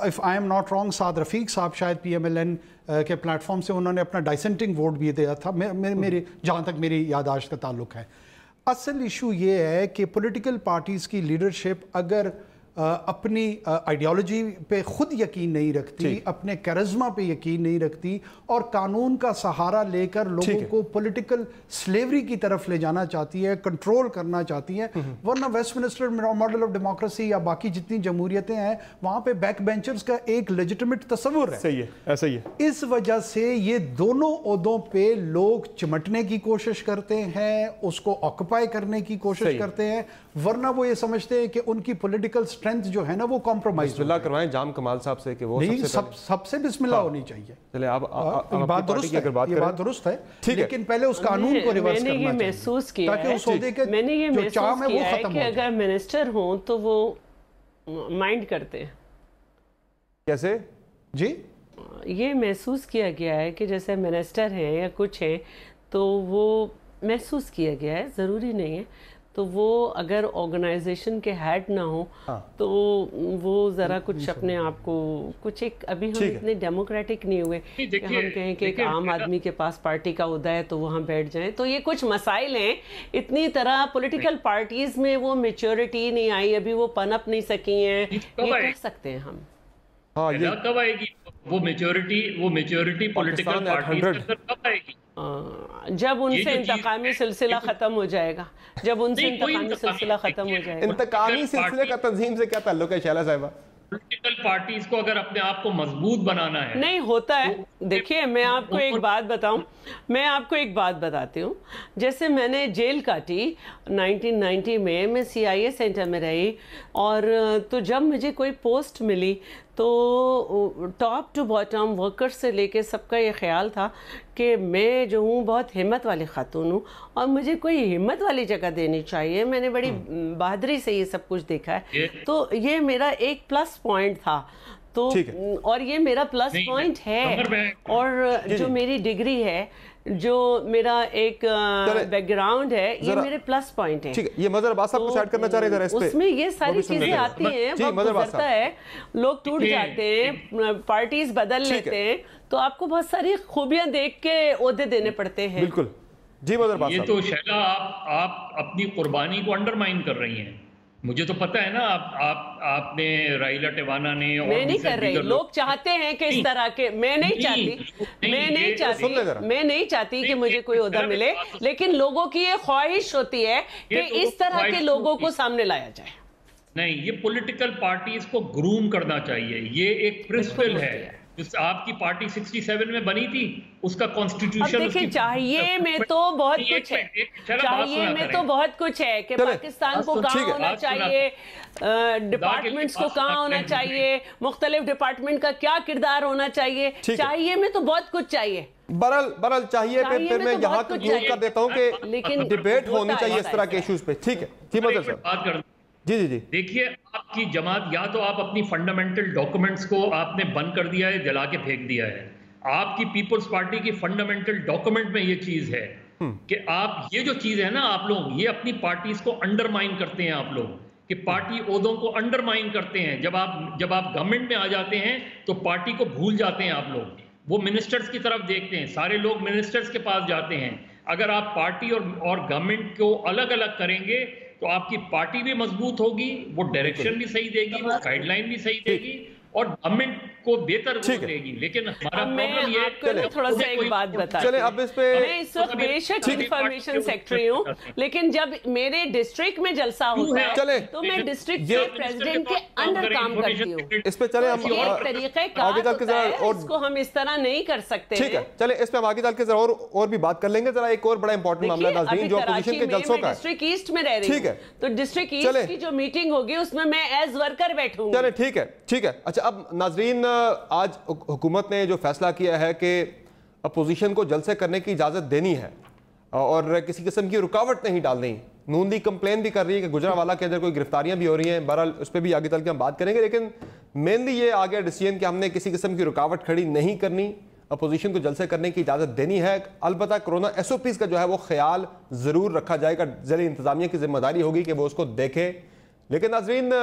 if I am not wrong Saad Rafiq साहब शायद PMLN के प्लेटफॉर्म से उन्होंने अपना डाइसेंटिंग वोट भी दिया था, मेरे जहाँ तक मेरी याददाश्त का ताल्लुक है। असल इशू ये है कि पॉलिटिकल पार्टीज़ की लीडरशिप अगर अपनी आइडियोलॉजी पे खुद यकीन नहीं रखती, अपने कैरिज्मा पे यकीन नहीं रखती, और कानून का सहारा लेकर लोगों को पॉलिटिकल स्लेवरी की तरफ ले जाना चाहती है, कंट्रोल करना चाहती है, वरना वेस्टमिनिस्टर मॉडल ऑफ डेमोक्रेसी या बाकी जितनी जमहूरियतें हैं वहाँ पे बैक बेंचर्स का एक लेजिटिमेट तस्वुर है। सही है, ऐसा ही है। इस वजह से ये दोनों ओहदों पे लोग चिमटने की कोशिश करते हैं, उसको ऑक्यूपाई करने की कोशिश करते हैं, वरना वो ये समझते हैं कि उनकी पॉलिटिकल स्ट्रेंथ जो है ना वो कॉम्प्रोमाइज। बिस्मिल्लाह करवाएं जाम कमाल साहब से कि वो नहीं, सबसे बिस्मिल्लाह होनी चाहिए। चले आप बात दुरुस्त है, ये बात दुरुस्त है, लेकिन पहले उस कानून को रिवर्स करना चाहिए। मैंने ये महसूस किया है, मैंने ये महसूस किया है कि अगर मिनिस्टर हों तो वो माइंड करते हैं। कैसे जी? ये महसूस किया गया है कि जैसे मिनिस्टर हैं या कुछ हैं तो वो महसूस किया गया है, ज़रूरी नहीं है, तो वो अगर ऑर्गेनाइजेशन के हेड ना हो तो वो ज़रा कुछ अपने आप को कुछ एक, अभी हम इतने डेमोक्रेटिक नहीं हुए कि हम कहें कि एक आम आदमी के पास पार्टी का उहदा है तो वहाँ बैठ जाएं। तो ये कुछ मसाइल हैं, इतनी तरह पॉलिटिकल पार्टीज में वो मेच्योरिटी नहीं आई, अभी वो पनप नहीं सकी हैं, ये कह सकते हैं हम। हाँ, ये कब आएगी वो मेच्योरिटी पॉलिटिकल पार्टीज के कब आएगी? जब उनसे इंतकामी सिलसिला खत्म हो जाएगा, जब उनसे इंतकामी सिलसिला खत्म हो जाएगा। इंतकामी सिलसिले का तंजीम से क्या ताल्लुक है शैला साहिबा? पॉलिटिकल पार्टीज को अगर अपने आप को मजबूत बनाना है, नहीं होता है। देखिए मैं आपको एक बात बताऊं, मैं आपको एक बात बताती हूँ। जैसे मैंने जेल काटी 1990 में, मैं CIA सेंटर में रही, और तो जब मुझे कोई पोस्ट मिली तो टॉप टू बॉटम वर्कर्स से लेके सबका ये ख्याल था कि मैं जो हूँ बहुत हिम्मत वाली खातून हूँ और मुझे कोई हिम्मत वाली जगह देनी चाहिए। मैंने बड़ी बहादुरी से ये सब कुछ देखा है, तो ये मेरा एक प्लस पॉइंट था। तो और ये मेरा प्लस पॉइंट है, और जो मेरी डिग्री है, जो मेरा एक बैकग्राउंड है, ये मेरे प्लस पॉइंट है। ठीक है, ये मजहर अब्बास साहब कुछ ऐड करना चाह रहे हैं इस पे? उसमें ये सारी चीजें आती हैं, वक्त गुजरता है, लोग टूट जाते हैं, पार्टीज बदल लेते हैं, तो आपको बहुत सारी खूबियां देख के ओहदे देने पड़ते हैं। बिल्कुल जी मजहर अब्बास साहब, ये तो शैला आप अपनी कुर्बानी को अंडरमाइन कर रही हैं। मुझे तो पता है ना, आपने राइला टेवाना ने, और मैं नहीं कर रही, लोग चाहते हैं कि इस तरह के, मैं नहीं चाहती कि मुझे कोई ओहदा मिले, लेकिन लोगों की ये ख्वाहिश होती है कि इस तरह के लोगों को सामने लाया जाए। नहीं, ये पॉलिटिकल पार्टीज को ग्रूम करना चाहिए, ये एक प्रिंसिपल है। आपकी पार्टी 67 में बनी थी, उसका कॉन्स्टिट्यूशन, देखिए चाहिए में तो बहुत कुछ है, चाहिए में तो बहुत कुछ है कि पाकिस्तान को कहाँ होना चाहिए, डिपार्टमेंट्स को कहाँ होना चाहिए, मुख्तलिफ डिपार्टमेंट का क्या किरदार होना चाहिए, चाहिए में तो बहुत कुछ चाहिए। बरल चाहिए पे फिर मैं यहाँ कंक्लूड कर देता हूँ कि लेकिन डिबेट होनी चाहिए इस तरह के इश्यूज पे। ठीक है जी मदर साहब, बात कर जी जी जी। देखिए आपकी जमात, या तो आप अपनी फंडामेंटल डॉक्यूमेंट्स को आपने बंद कर दिया है, जला के फेंक दिया है। आपकी पीपल्स पार्टी की फंडामेंटल डॉक्यूमेंट में ये चीज है कि आप, ये जो चीज है ना, आप लोग ये अपनी पार्टीज को अंडरमाइन करते हैं, आप लोग कि पार्टी ओहदों को अंडरमाइन करते हैं। जब आप गवर्नमेंट में आ जाते हैं तो पार्टी को भूल जाते हैं आप लोग, वो मिनिस्टर्स की तरफ देखते हैं, सारे लोग मिनिस्टर्स के पास जाते हैं। अगर आप पार्टी और गवर्नमेंट को अलग अलग करेंगे तो आपकी पार्टी भी मजबूत होगी, वो डायरेक्शन भी सही देगी, वो गाइडलाइन भी सही देगी, और गवर्नमेंट को बेहतर वोट देगी। लेकिन हमारा प्रॉब्लम ये है, थोड़ा सा एक बात बता, चले अब इस पे, मैं इस वक्त बेशक इंफॉर्मेशन सेक्रेटरी हूँ, लेकिन जब मेरे डिस्ट्रिक्ट में जलसा होता है तो मैं डिस्ट्रिक्ट के प्रेसिडेंट के अंडर काम करती हूँ। इस पे चले हम तरीक़ेकार होता है, इसको हम इस तरह नहीं कर सकते। ठीक है, चले इस पे हम आगे चल के जरा और भी बात कर लेंगे। जरा एक और बड़ा इंपॉर्टेंट मामला नाज़रीन, जो अपोजिशन के जलसों का, डिस्ट्रिक्ट ईस्ट में रह रही हूँ, तो डिस्ट्रिक्ट ईस्ट की जो मीटिंग होगी उसमें मैं एज वर्कर बैठूंगी। चले ठीक है। अच्छा, अब नाज़रीन, आज हुकूमत ने जो फैसला किया है कि अपोजिशन को जलसे करने की इजाज़त देनी है और किसी किस्म की रुकावट नहीं डालनी। नून लीग कंप्लेन भी कर रही है कि गुजरांवाला के अंदर कोई गिरफ्तारियां भी हो रही हैं। बहरहाल उस पर भी आगे चल के हम बात करेंगे, लेकिन मेनली ये आ गया डिसीजन कि हमने किसी किस्म की रुकावट खड़ी नहीं करनी, अपोजिशन को जलसे करने की इजाज़त देनी है। अलबत्ता कोरोना SOPs का जो है वो ख्याल ज़रूर रखा जाएगा, ज़िले इंतज़ामिया की जिम्मेदारी होगी कि वो उसको देखे। लेकिन नाज़रीन,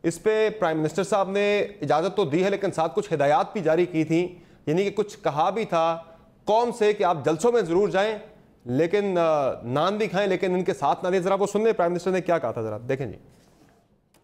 इस पे प्राइम मिनिस्टर साहब ने इजाज़त तो दी है, लेकिन साथ कुछ हिदायत भी जारी की थी, यानी कि कुछ कहा भी था कौम से कि आप जलसों में ज़रूर जाएं, लेकिन नान भी खाएं, लेकिन इनके साथ ना दें। ज़रा वो सुनने प्राइम मिनिस्टर ने क्या कहा था, ज़रा देखें जी।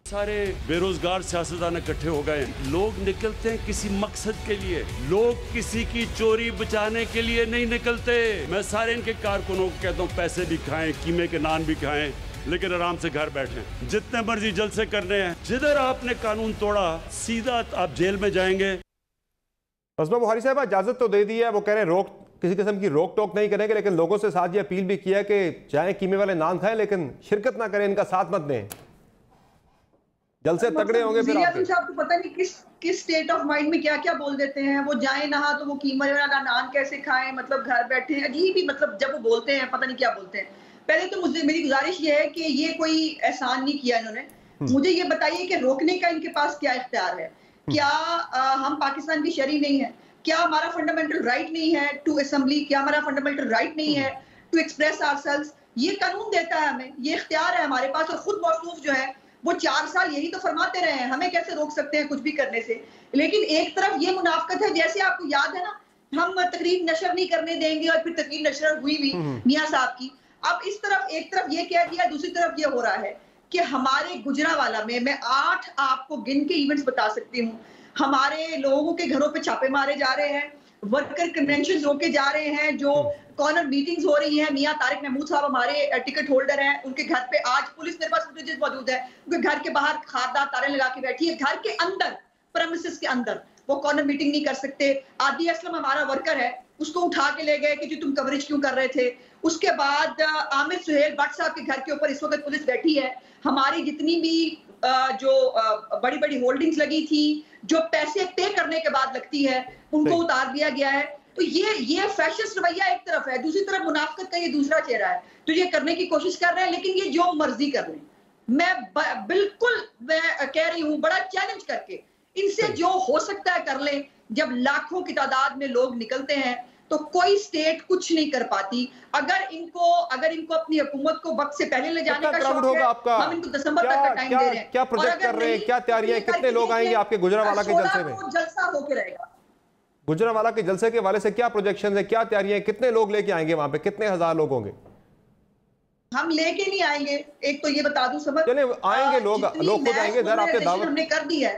सारे बेरोजगार सियासतदान इकट्ठे हो गए, लोग निकलते हैं किसी मकसद के लिए, लोग किसी की चोरी बचाने के लिए नहीं निकलते। मैं सारे इनके कारकुनों को कहता हूँ, पैसे भी खाएं, कीमे के नान भी खाएं, लेकिन आराम से घर बैठें, जितने मर्जी जलसे करने हैं। जिधर आपने कानून तोड़ा सीधा आप जेल में जाएंगे। असमा बुखारी साहब इजाजत तो दे दी है, वो कह रहे हैं किसी किस्म की रोक टोक नहीं करेंगे, लेकिन लोगों से साथ ये अपील भी किया कि चाहे कीमे वाले नान खाएं लेकिन शिरकत ना करें, इनका साथ मत दें। जलसे तगड़े होंगे फिर आपको पता नहीं किस स्टेट ऑफ माइंड में क्या क्या बोल देते हैं। वो जाए नहा तो वो कीमे वाला नान कैसे खाएं, मतलब घर बैठे, अजीब ही, मतलब जब वो बोलते हैं पता नहीं क्या बोलते हैं। पहले तो मेरी गुजारिश ये है कि ये कोई एहसान नहीं किया इन्होंने। मुझे ये बताइए कि रोकने का इनके पास क्या इख्तियार है? क्या हम पाकिस्तान की शरी नहीं है? क्या हमारा फंडामेंटल राइट नहीं है टू असेंबली? क्या हमारा फंडामेंटल राइट नहीं है टू एक्सप्रेस आवरसेल्व्स? ये कानून देता है हमें, ये इख्तियार है हमारे पास। और खुद मौसूफ जो है वो 4 साल यही तो फरमाते रहे हैं, हमें कैसे रोक सकते हैं कुछ भी करने से। लेकिन एक तरफ ये मुनाफकत है, जैसे आपको याद है ना, हम तकरीर नशर नहीं करने देंगे और फिर तकरीर नशर हुई भी मियां साहब की। अब इस तरफ एक तरफ ये कह दिया, दूसरी तरफ ये हो रहा है कि हमारे गुजरांवाला में मैं 8 आपको गिन के इवेंट्स बता सकती हूँ, हमारे लोगों के घरों पे छापे मारे जा रहे हैं, वर्कर कन्वेंशन रोके जा रहे हैं, जो कॉर्नर मीटिंग्स हो रही हैं। मियां तारिक महमूद साहब हमारे टिकट होल्डर हैं, उनके घर पे आज पुलिस, मेरे पास फुटेजेस मौजूद है, उनके घर के बाहर खारदार तारे लगा के बैठी है, घर के अंदर प्रेमिसेस के अंदर वो कॉर्नर मीटिंग नहीं कर सकते। आदि असलम हमारा वर्कर है, उसको उठा के ले गए कि जी तुम कवरेज क्यों कर रहे थे। उसके बाद आमिर सुहेल भट्ट साहब के घर के ऊपर इस वक्त पुलिस बैठी है। हमारी जितनी भी जो बड़ी बड़ी होल्डिंग्स लगी थी, जो पैसे पे करने के बाद लगती है, उनको उतार दिया गया है। तो ये फैशिस्ट रवैया एक तरफ है, दूसरी तरफ मुनाफिकत का ये दूसरा चेहरा है। तो ये करने की कोशिश कर रहे हैं, लेकिन ये जो मर्जी कर रहे हैं, मैं बिल्कुल मैं कह रही हूँ बड़ा चैलेंज करके इनसे जो हो सकता है कर लें। जब लाखों की तादाद में लोग निकलते हैं तो कोई स्टेट कुछ नहीं कर पाती। अगर इनको अपनी हुकूमत को वक्त से पहले ले जाने का शौक है, हम इनको दिसंबर तक का टाइम दे रहे हैं। क्या प्रोजेक्ट कर रहे हैं, क्या तैयारियां, कितने लोग आएंगे आपके गुजरांवाला के जलसे में? जलसा होके रहेगा। गुजरांवाला के जलसे के वाले से क्या प्रोजेक्शन है, क्या तैयारियां, कितने लोग लेके आएंगे वहां पे, कितने हजार लोग होंगे? हम लेके नहीं आएंगे, एक तो ये बता दूं समझ, चलिए आएंगे लोग खुद आएंगे। जरा आपने दावत हमने कर दी है।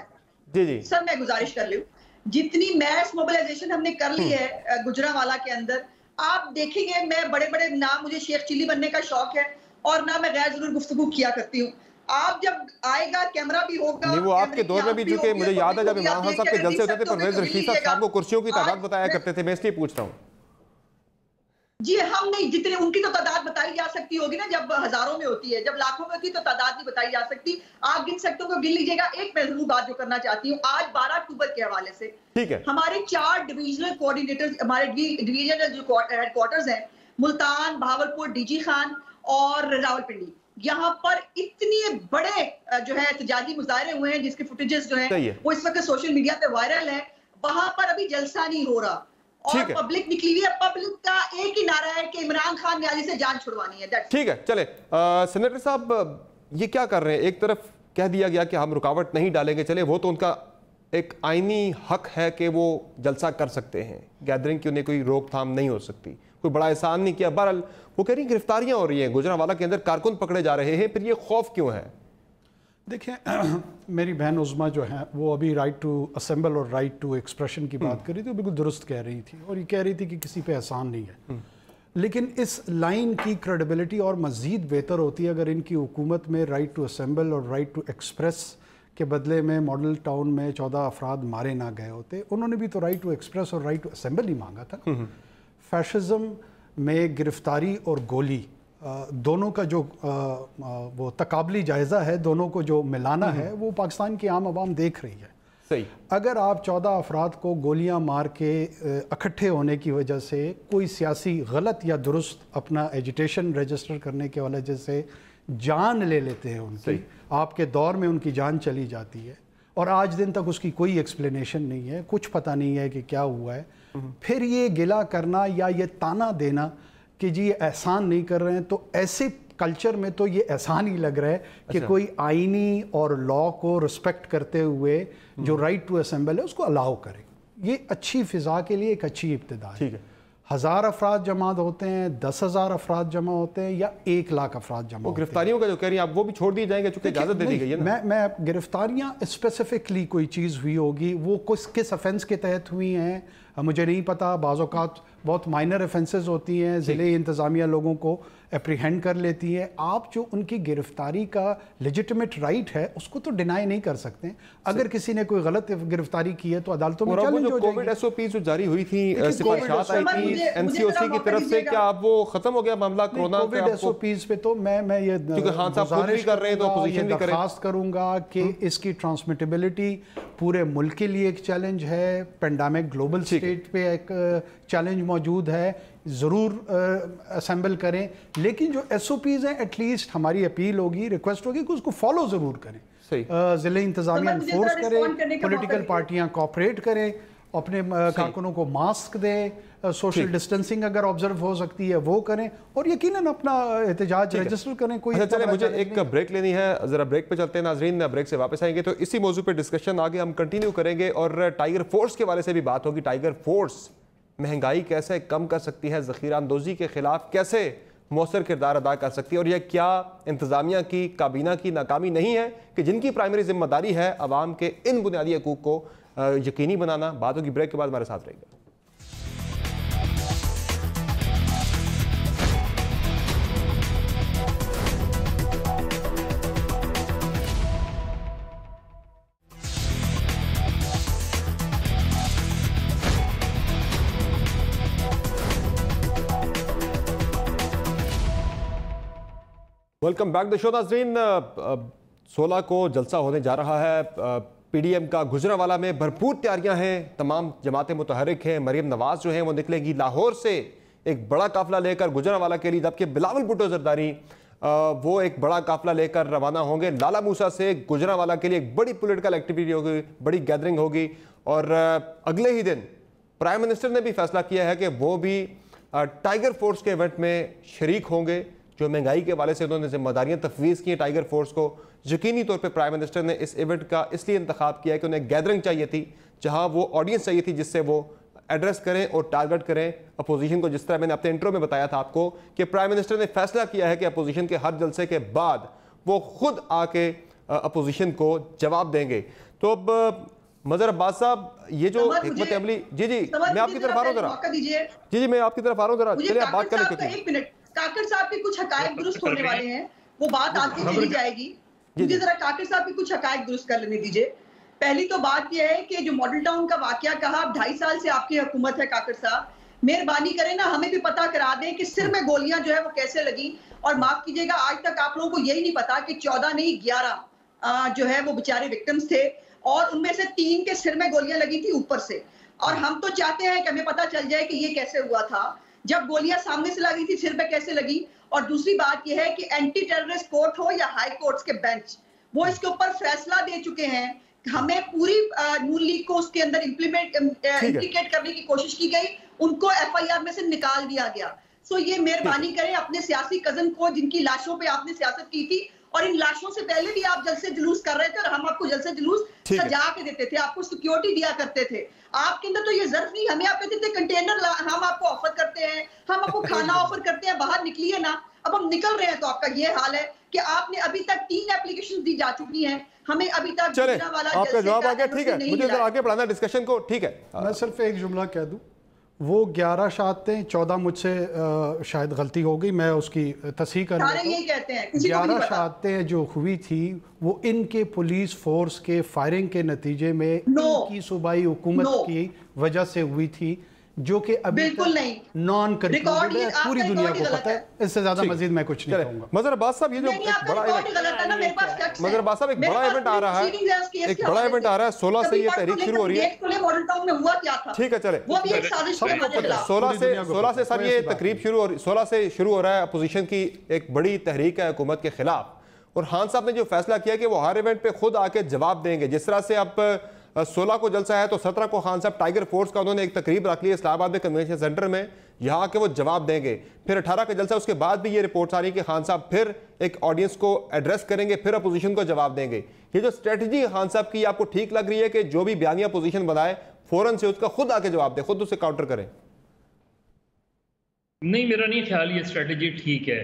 जी सर मैं गुजारिश कर लूं, जितनी मैस मोबिलाइजेशन हमने कर ली है गुजरांवाला के अंदर, आप देखेंगे, मैं बड़े बड़े नाम, मुझे शेख चिल्ली बनने का शौक है और ना मैं गैर जरूर गुफ्तगू किया करती हूँ। आप जब आएगा कैमरा भी होगा, नहीं वो आपके दौर में भी, चूंकि मुझे याद है जब इमरान खान साहब के जलसे होते थे, परवेज रशीद साहब को कुर्सियों की तादाद बताया करते थे, मैं इसलिए पूछ रहा हूँ। जी हम नहीं, जितने उनकी तो तादाद बताई जा सकती होगी ना, जब हजारों में होती है, जब लाखों में होती है तो तादाद नहीं बताई जा सकती। आप गिन सकते हो, गिन लीजिएगा। एक मैं जरूर बात जो करना चाहती हूँ, आज 12 अक्टूबर के हवाले से ठीक है, हमारे 4 डिविजनल कोऑर्डिनेटर्स, हमारे डिवीजनल जो हेडक्वार्टर्स हैं, मुल्तान, भावलपुर, डीजी खान और रावलपिंडी, यहाँ पर इतने बड़े जो है एहतजाजी मुजाहरे हुए हैं, जिसके फुटेजेस जो है वो इस वक्त सोशल मीडिया पे वायरल है। वहां पर अभी जलसा नहीं हो रहा और पब्लिक निकली हुई है। पब्लिक का एक ही नारा है कि इमरान खान न्याजी से जान छुड़वानी है। ठीक है, चले सेनेटर साहब, ये क्या कर रहे हैं? एक तरफ कह दिया गया कि हम रुकावट नहीं डालेंगे, चले वो तो उनका एक आईनी हक है कि वो जलसा कर सकते हैं, गैदरिंग की उन्हें कोई रोकथाम नहीं हो सकती, कोई बड़ा एहसान नहीं किया। बहरहाल वो कह रही गिरफ्तारियां हो रही हैं, गुजरांवाला के अंदर कारकुन पकड़े जा रहे हैं, फिर ये खौफ क्यों है? देखिए मेरी बहन उज़मा जो है वो अभी राइट टू असेंबल और राइट टू एक्सप्रेशन की बात कर रही थी, वो बिल्कुल दुरुस्त कह रही थी और ये कह रही थी कि किसी पे एहसान नहीं है। लेकिन इस लाइन की क्रेडिबिलिटी और मज़ीद बेहतर होती है अगर इनकी हुकूमत में राइट टू असेंबल और राइट टू एक्सप्रेस के बदले में मॉडल टाउन में 14 अफराद मारे ना गए होते। उन्होंने भी तो राइट टू एक्सप्रेस और राइट टू असेंबल ही मांगा था। फैशिज्म में गिरफ्तारी और गोली दोनों का जो वो तकाबली जायज़ा है, दोनों को जो मिलाना है, वो पाकिस्तान की आम आवाम देख रही है। सही, अगर आप 14 अफराद को गोलियां मार के इकट्ठे होने की वजह से कोई सियासी गलत या दुरुस्त अपना एजिटेशन रजिस्टर करने के वजह से जान ले लेते हैं उनकी, आपके दौर में उनकी जान चली जाती है और आज दिन तक उसकी कोई एक्सप्लेनेशन नहीं है, कुछ पता नहीं है कि क्या हुआ है, फिर ये गिला करना या ये ताना देना कि जी ये एहसान नहीं कर रहे हैं, तो ऐसे कल्चर में तो ये एहसान ही लग रहा है कि कोई आईनी और लॉ को रिस्पेक्ट करते हुए जो राइट टू असेंबल है उसको अलाउ करे। ये अच्छी फिजा के लिए एक अच्छी इब्तिदा है। 1000 अफराद जमा होते हैं, 10,000 अफराद जमा होते हैं या 1 लाख अफराद जमा होते हैं। गिरफ्तारियों का जो कह रही हैं आप वो भी छोड़ दिए जाएंगे चूंकि इजाजत दे दी गई है ना? मैं गिरफ्तारियां स्पेसिफिकली कोई चीज़ हुई होगी, वो किस ऑफेंस के तहत हुई हैं मुझे नहीं पता। बाज़ औक़ात बहुत माइनर ऑफेंसेस होती हैं, ज़िले इंतज़ामिया लोगों को एप्रीहेंड कर लेती है। आप जो उनकी गिरफ्तारी का लेजिटिमेट राइट है उसको तो डिनाई नहीं कर सकते। अगर किसी ने कोई गलत गिरफ्तारी की है तो अदालतों में चैलेंज हो जाएगी। कोविड एसओपी जो जारी हुई थी, सिफारिशात आई थी एनसीओसी की तरफ से, क्या अब वो खत्म हो गया मामला कोरोना? कोविड एसओपीज पे तो मैं ये गुजारिश कर रहे हैं तो अपोजिशन भी करे, दरखास्त करूंगा कि इसकी ट्रांसमिटेबिलिटी पूरे मुल्क के लिए एक चैलेंज है, पेंडेमिक ग्लोबल स्टेट पे एक चैलेंज मौजूद है, ज़रूर असेंबल करें। लेकिन जो एसओपीज हैं एटलीस्ट हमारी अपील होगी, रिक्वेस्ट होगी कि उसको फॉलो ज़रूर करें। ज़िले इंतज़ामिया इन्फोर्स करें, पॉलिटिकल पार्टियां कोऑपरेट करें अपने कारकुनों को मास्क दें, सोशल डिस्टेंसिंग अगर ऑब्जर्व हो सकती है वो करें, और यकीनन अपना एहतजाज रजिस्टर करें। कोई अच्छा, चले मुझे एक ब्रेक लेनी है, जरा ब्रेक पे चलते हैं नाजरीन, ब्रेक से वापस आएंगे तो इसी मौजू पे डिस्कशन आगे हम कंटिन्यू करेंगे और टाइगर फोर्स के वाले से भी बात होगी। टाइगर फोर्स महंगाई कैसे कम कर सकती है, ज़ख़ीरा अंदोज़ी के खिलाफ कैसे मौसर किरदार अदा कर सकती है, और यह क्या इंतज़ामिया की, काबीना की नाकामी नहीं है कि जिनकी प्राइमरी जिम्मेदारी है अवाम के इन बुनियादी हकूक़ को यकीनी बनाना। बात होगी ब्रेक के बाद, हमारे साथ रहेगा। वेलकम बैक द शो नाज़रीन। 16 को जलसा होने जा रहा है पीडीएम का गुजरांवाला में, भरपूर तैयारियां हैं, तमाम जमातें मुतहरिक हैं। मरीम नवाज जो हैं वो निकलेगी लाहौर से एक बड़ा काफिला लेकर गुजरांवाला के लिए, जबकि बिलावल भुट्टो जरदारी वो एक बड़ा काफिला लेकर रवाना होंगे लाला मूसा से गुजरांवाला के लिए। एक बड़ी पॉलिटिकल एक्टिविटी होगी, बड़ी गैदरिंग होगी, और अगले ही दिन प्राइम मिनिस्टर ने भी फैसला किया है कि वो भी टाइगर फोर्स के इवेंट में शरीक होंगे। जो महंगाई के हवाले से उन्होंने जिम्मेदारियां तफवीज़ की हैं टाइगर फोर्स को, यकीनी तौर पे प्राइम मिनिस्टर ने इस इवेंट का इसलिए इंतखाब किया कि उन्हें गैदरिंग चाहिए थी, जहां वो ऑडियंस चाहिए थी जिससे वो एड्रेस करें और टारगेट करें अपोजिशन को। जिस तरह मैंने अपने इंट्रो में बताया था आपको कि प्राइम मिनिस्टर ने फैसला किया है कि अपोजिशन के हर जलसे के बाद वो खुद आके अपोजिशन को जवाब देंगे। तो अब मजहर अब्बास साहब, ये जो हिकमत अमली, जी मैं आपकी तरफ आ रहा हूँ जरा, जी मैं आपकी तरफ आ रहा हूँ जरा, चलिए आप बात कर लें। काकड़ साहब के कुछ हकायक दुरुस्त होने वाले हैं, वो बात आगे चली जाएगी। मुझे जरा काकड़ साहब के कुछ हकायक दुरुस्त कर लेने दीजिए। पहली तो बात यह है कि जो मॉडल टाउन का वाकया कहा, 2.5 साल से आपकी हुकूमत है काकड़ साहब, मेहरबानी करें ना हमें भी पता करा दें कि सिर में गोलियां जो है वो कैसे लगी। और माफ कीजिएगा, आज तक आप लोगों को यही नहीं पता कि 14 नहीं 11 जो है वो बेचारे विक्टिम्स थे, और उनमें से 3 के सिर में गोलियां लगी थी ऊपर से। और हम तो चाहते हैं कि हमें पता चल जाए कि ये कैसे हुआ था, जब गोलियां सामने से लगी थी सिर पे कैसे लगी। और दूसरी बात यह है कि एंटी टेररिस्ट कोर्ट हो या हाई कोर्ट्स के बेंच, वो इसके ऊपर फैसला दे चुके हैं। हमें पूरी नून लीग को उसके अंदर इंप्लीकेट करने की कोशिश की गई, उनको एफआईआर में से निकाल दिया गया। सो ये मेहरबानी करें अपने सियासी कजन को, जिनकी लाशों पे आपने सियासत की थी, और इन लाशों से पहले भी आप जलसे जुलूस कर रहे थे और हम आपको जलसे जुलूस सजा के देते थे, आपको सिक्योरिटी दिया करते थे। आपके अंदर तो ये जरूरत नहीं, हमें आप कहते थे कंटेनर हम आपको ऑफर करते हैं, हम आपको खाना ऑफर करते हैं, बाहर निकलिए ना। अब हम निकल रहे हैं तो आपका ये हाल है कि आपने अभी तक 3 एप्लीकेशन दी जा चुकी हैं, हमें अभी तक चले आपका जवाब आ गया, ठीक है, मुझे जरा आगे बढ़ाना डिस्कशन को, ठीक है। मैं सिर्फ एक जुमला कह दूं, वो 11 शहादतें, 14 मुझसे शायद गलती हो गई, मैं उसकी तस्हीह कर लेता हूं। यही कहते हैं 11 शहादतें जो हुई थी वो इनके पुलिस फोर्स के फायरिंग के नतीजे में इनकी सूबाई हुकूमत की वजह से हुई थी, जो कि अभी बिल्कुल नहीं नॉन कंक्लूडेड है, पूरी दुनिया को पता है। इससे ज्यादा मजीद मैं कुछ नहीं कहूंगा। मजहर अब्बास साहब, ये जो बड़ा मजहर अब्बास साहब एक बड़ा इवेंट आ रहा है, एक बड़ा इवेंट आ रहा है, 16 से ये तहरीक शुरू हो रही है। ठीक है, चले 16 से सर ये तकरीब शुरू हो रही, 16 से शुरू हो रहा है अपोजिशन की एक बड़ी तहरीक है हुकूमत के खिलाफ, और खान साहब ने जो फैसला किया कि वो हर इवेंट पे खुद आके जवाब देंगे। जिस तरह से अब 16 को जलसा है तो 17 को खान साहब टाइगर फोर्स का उन्होंने एक तकरीब रख ली इस्लामाबाद में कन्वेंशन सेंटर में, यहाँ के वो जवाब देंगे। फिर 18 का जलसा, उसके बाद भी ये रिपोर्ट आ रही है कि खान साहब फिर एक ऑडियंस को एड्रेस करेंगे, फिर अपोजिशन को जवाब देंगे। ये जो स्ट्रेटजी खान साहब की आपको ठीक लग रही है कि जो भी बयानिया अपोजिशन बनाए फौरन से उसका खुद आके जवाब दे, खुद उसे काउंटर करें? नहीं, मेरा नहीं ख्याल ये स्ट्रेटजी ठीक है।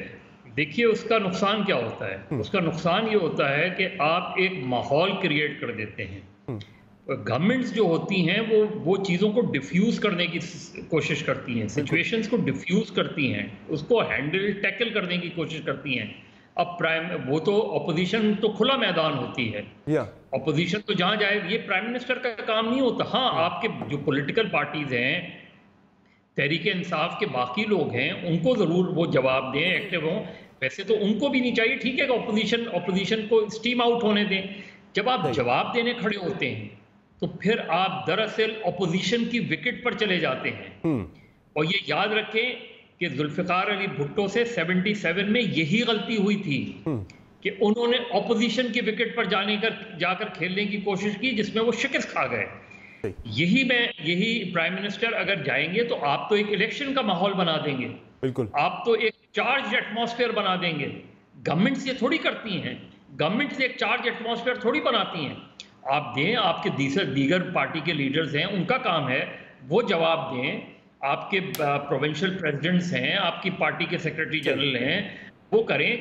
देखिए उसका नुकसान क्या होता है, उसका नुकसान ये होता है कि आप एक माहौल क्रिएट कर देते हैं। गवर्नमेंट्स जो होती हैं वो चीज़ों को डिफ्यूज़ करने की कोशिश करती हैं, सिचुएशंस को डिफ्यूज़ करती हैं, उसको हैंडल टैकल करने की कोशिश करती हैं। अब वो तो अपोजिशन तो खुला मैदान होती है, अपोजिशन तो जहाँ जाए, ये प्राइम मिनिस्टर का काम नहीं होता। हाँ, आपके जो पॉलिटिकल पार्टीज हैं, तहरीक इंसाफ के बाकी लोग हैं, उनको ज़रूर वो जवाब दें, एक्टिव हों। वैसे तो उनको भी नहीं चाहिए, ठीक है कि अपोजिशन को स्टीम आउट होने दें। जब आप जवाब देने खड़े होते हैं तो फिर आप दरअसल अपोजिशन की विकेट पर चले जाते हैं। और ये याद रखें कि जुल्फिकार अली भुट्टो से 77 में यही गलती हुई थी कि उन्होंने अपोजिशन की विकेट पर जाकर खेलने की कोशिश की, जिसमें वो शिकस्त खा गए। यही प्राइम मिनिस्टर अगर जाएंगे तो आप तो एक इलेक्शन का माहौल बना देंगे, बिल्कुल आप तो एक चार्ज एटमॉस्फेयर बना देंगे। गवर्नमेंट्स ये थोड़ी करती हैं, गवर्नमेंट्स एक चार्ज एटमॉस्फेयर थोड़ी बनाती हैं। आप दें, आपके दीगर पार्टी के लीडर्स हैं, उनका काम है वो जवाब दें। आपके प्रोविंशियल प्रेसिडेंट्स हैं, आपकी पार्टी के सेक्रेटरी जनरल हैं, वो करें।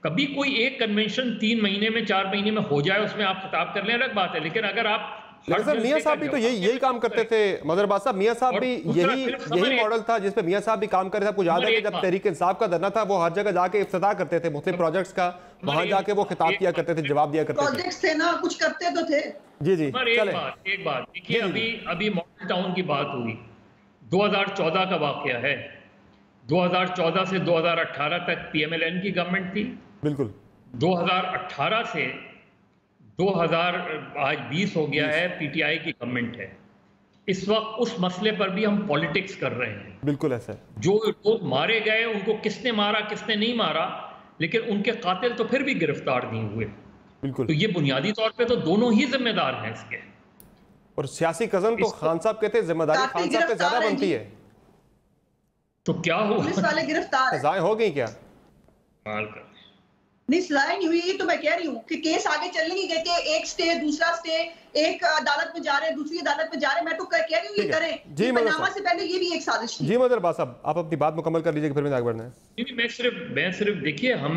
कभी कोई एक कन्वेंशन 3 महीने में 4 महीने में हो जाए, उसमें आप खिताब कर लें, अलग बात है। लेकिन अगर आप सर मियां साहब भी तो यही काम करते थे, मदरबाज साहब, मियां साहब भी यही मॉडल था जिसपे मियां साहब भी काम कर रहे थे। आपको याद है कि जब तहरीक इंसाफ का धरना था, वो हर जगह जाके इफ्तिताह करते थे मुख्तलिफ प्रोजेक्ट्स का, वहां जाके वो खिताब किया करते थे, जवाब दिया करते थे। प्रोजेक्ट्स थे ना, कुछ करते तो थे। जी जी, एक बात देखिए, अभी मॉडल टाउन की बात हुई, 2014 का वाकया है। 2014 से 2018 तक PMLN की गवर्नमेंट थी, बिल्कुल। 2018 से 2020 हो गया है, PTI की गवर्नमेंट है। इस वक्त उस मसले पर भी हम पॉलिटिक्स कर रहे हैं। बिल्कुल है सर। जो लोग मारे गए, उनको किसने मारा किसने नहीं मारा, लेकिन उनके कातिल तो फिर भी गिरफ्तार नहीं हुए। बिल्कुल। तो ये बुनियादी तौर पे तो दोनों ही जिम्मेदार हैं इसके। और सियासी कजन तो खान साहब कहते हैं जिम्मेदारी खान साहब पे ज्यादा बनती है। तो क्या हुआ? पुलिस वाले गिरफ्तार हैं। सजाएं हो गई क्या? नहीं, सलाह नहीं हुई। तो मैं कह रही हूँ कि केस आगे चल नहीं गए कि एक स्टे, दूसरा स्टे, एक अदालत में जा रहे हैं, दूसरी अदालत में जा रहे हैं। मैं तो कह रही हूँ ये करें। जी पनामा से पहले ये भी एक साजिश थी। जी मदरबाज साहब, आप अपनी बात मुकम्मल कर लीजिए, फिर मैं आगे बढ़ना है। मैं सिर्फ देखिए, हम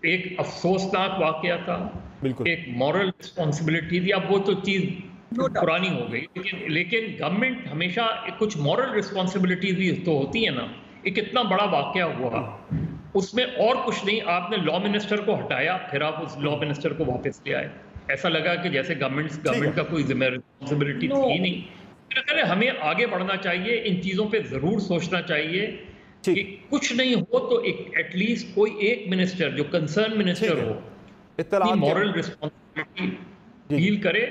एक अफसोसनाक वाकया था, बिल्कुल एक मॉरल रिस्पॉन्सिबिलिटी थी। अब वो तो चीज पुरानी हो गई, लेकिन गवर्नमेंट हमेशा कुछ मॉरल रिस्पॉन्सिबिलिटी भी तो होती है ना। एक इतना बड़ा वाकया हुआ, उसमें और कुछ नहीं, आपने लॉ मिनिस्टर को हटाया, फिर आप उस लॉ मिनिस्टर को वापस ले आए। ऐसा लगा कि जैसे गवर्नमेंट का कोई रिस्पॉन्सिबिलिटी थी ही नहीं। मेरा ख्याल है हमें आगे बढ़ना चाहिए, इन चीजों पे जरूर सोचना चाहिए कि कुछ नहीं हो तो एटलीस्ट कोई एक मिनिस्टर जो कंसर्न मिनिस्टर हो, मॉरल रिस्पॉन्सिबिलिटी डील करे।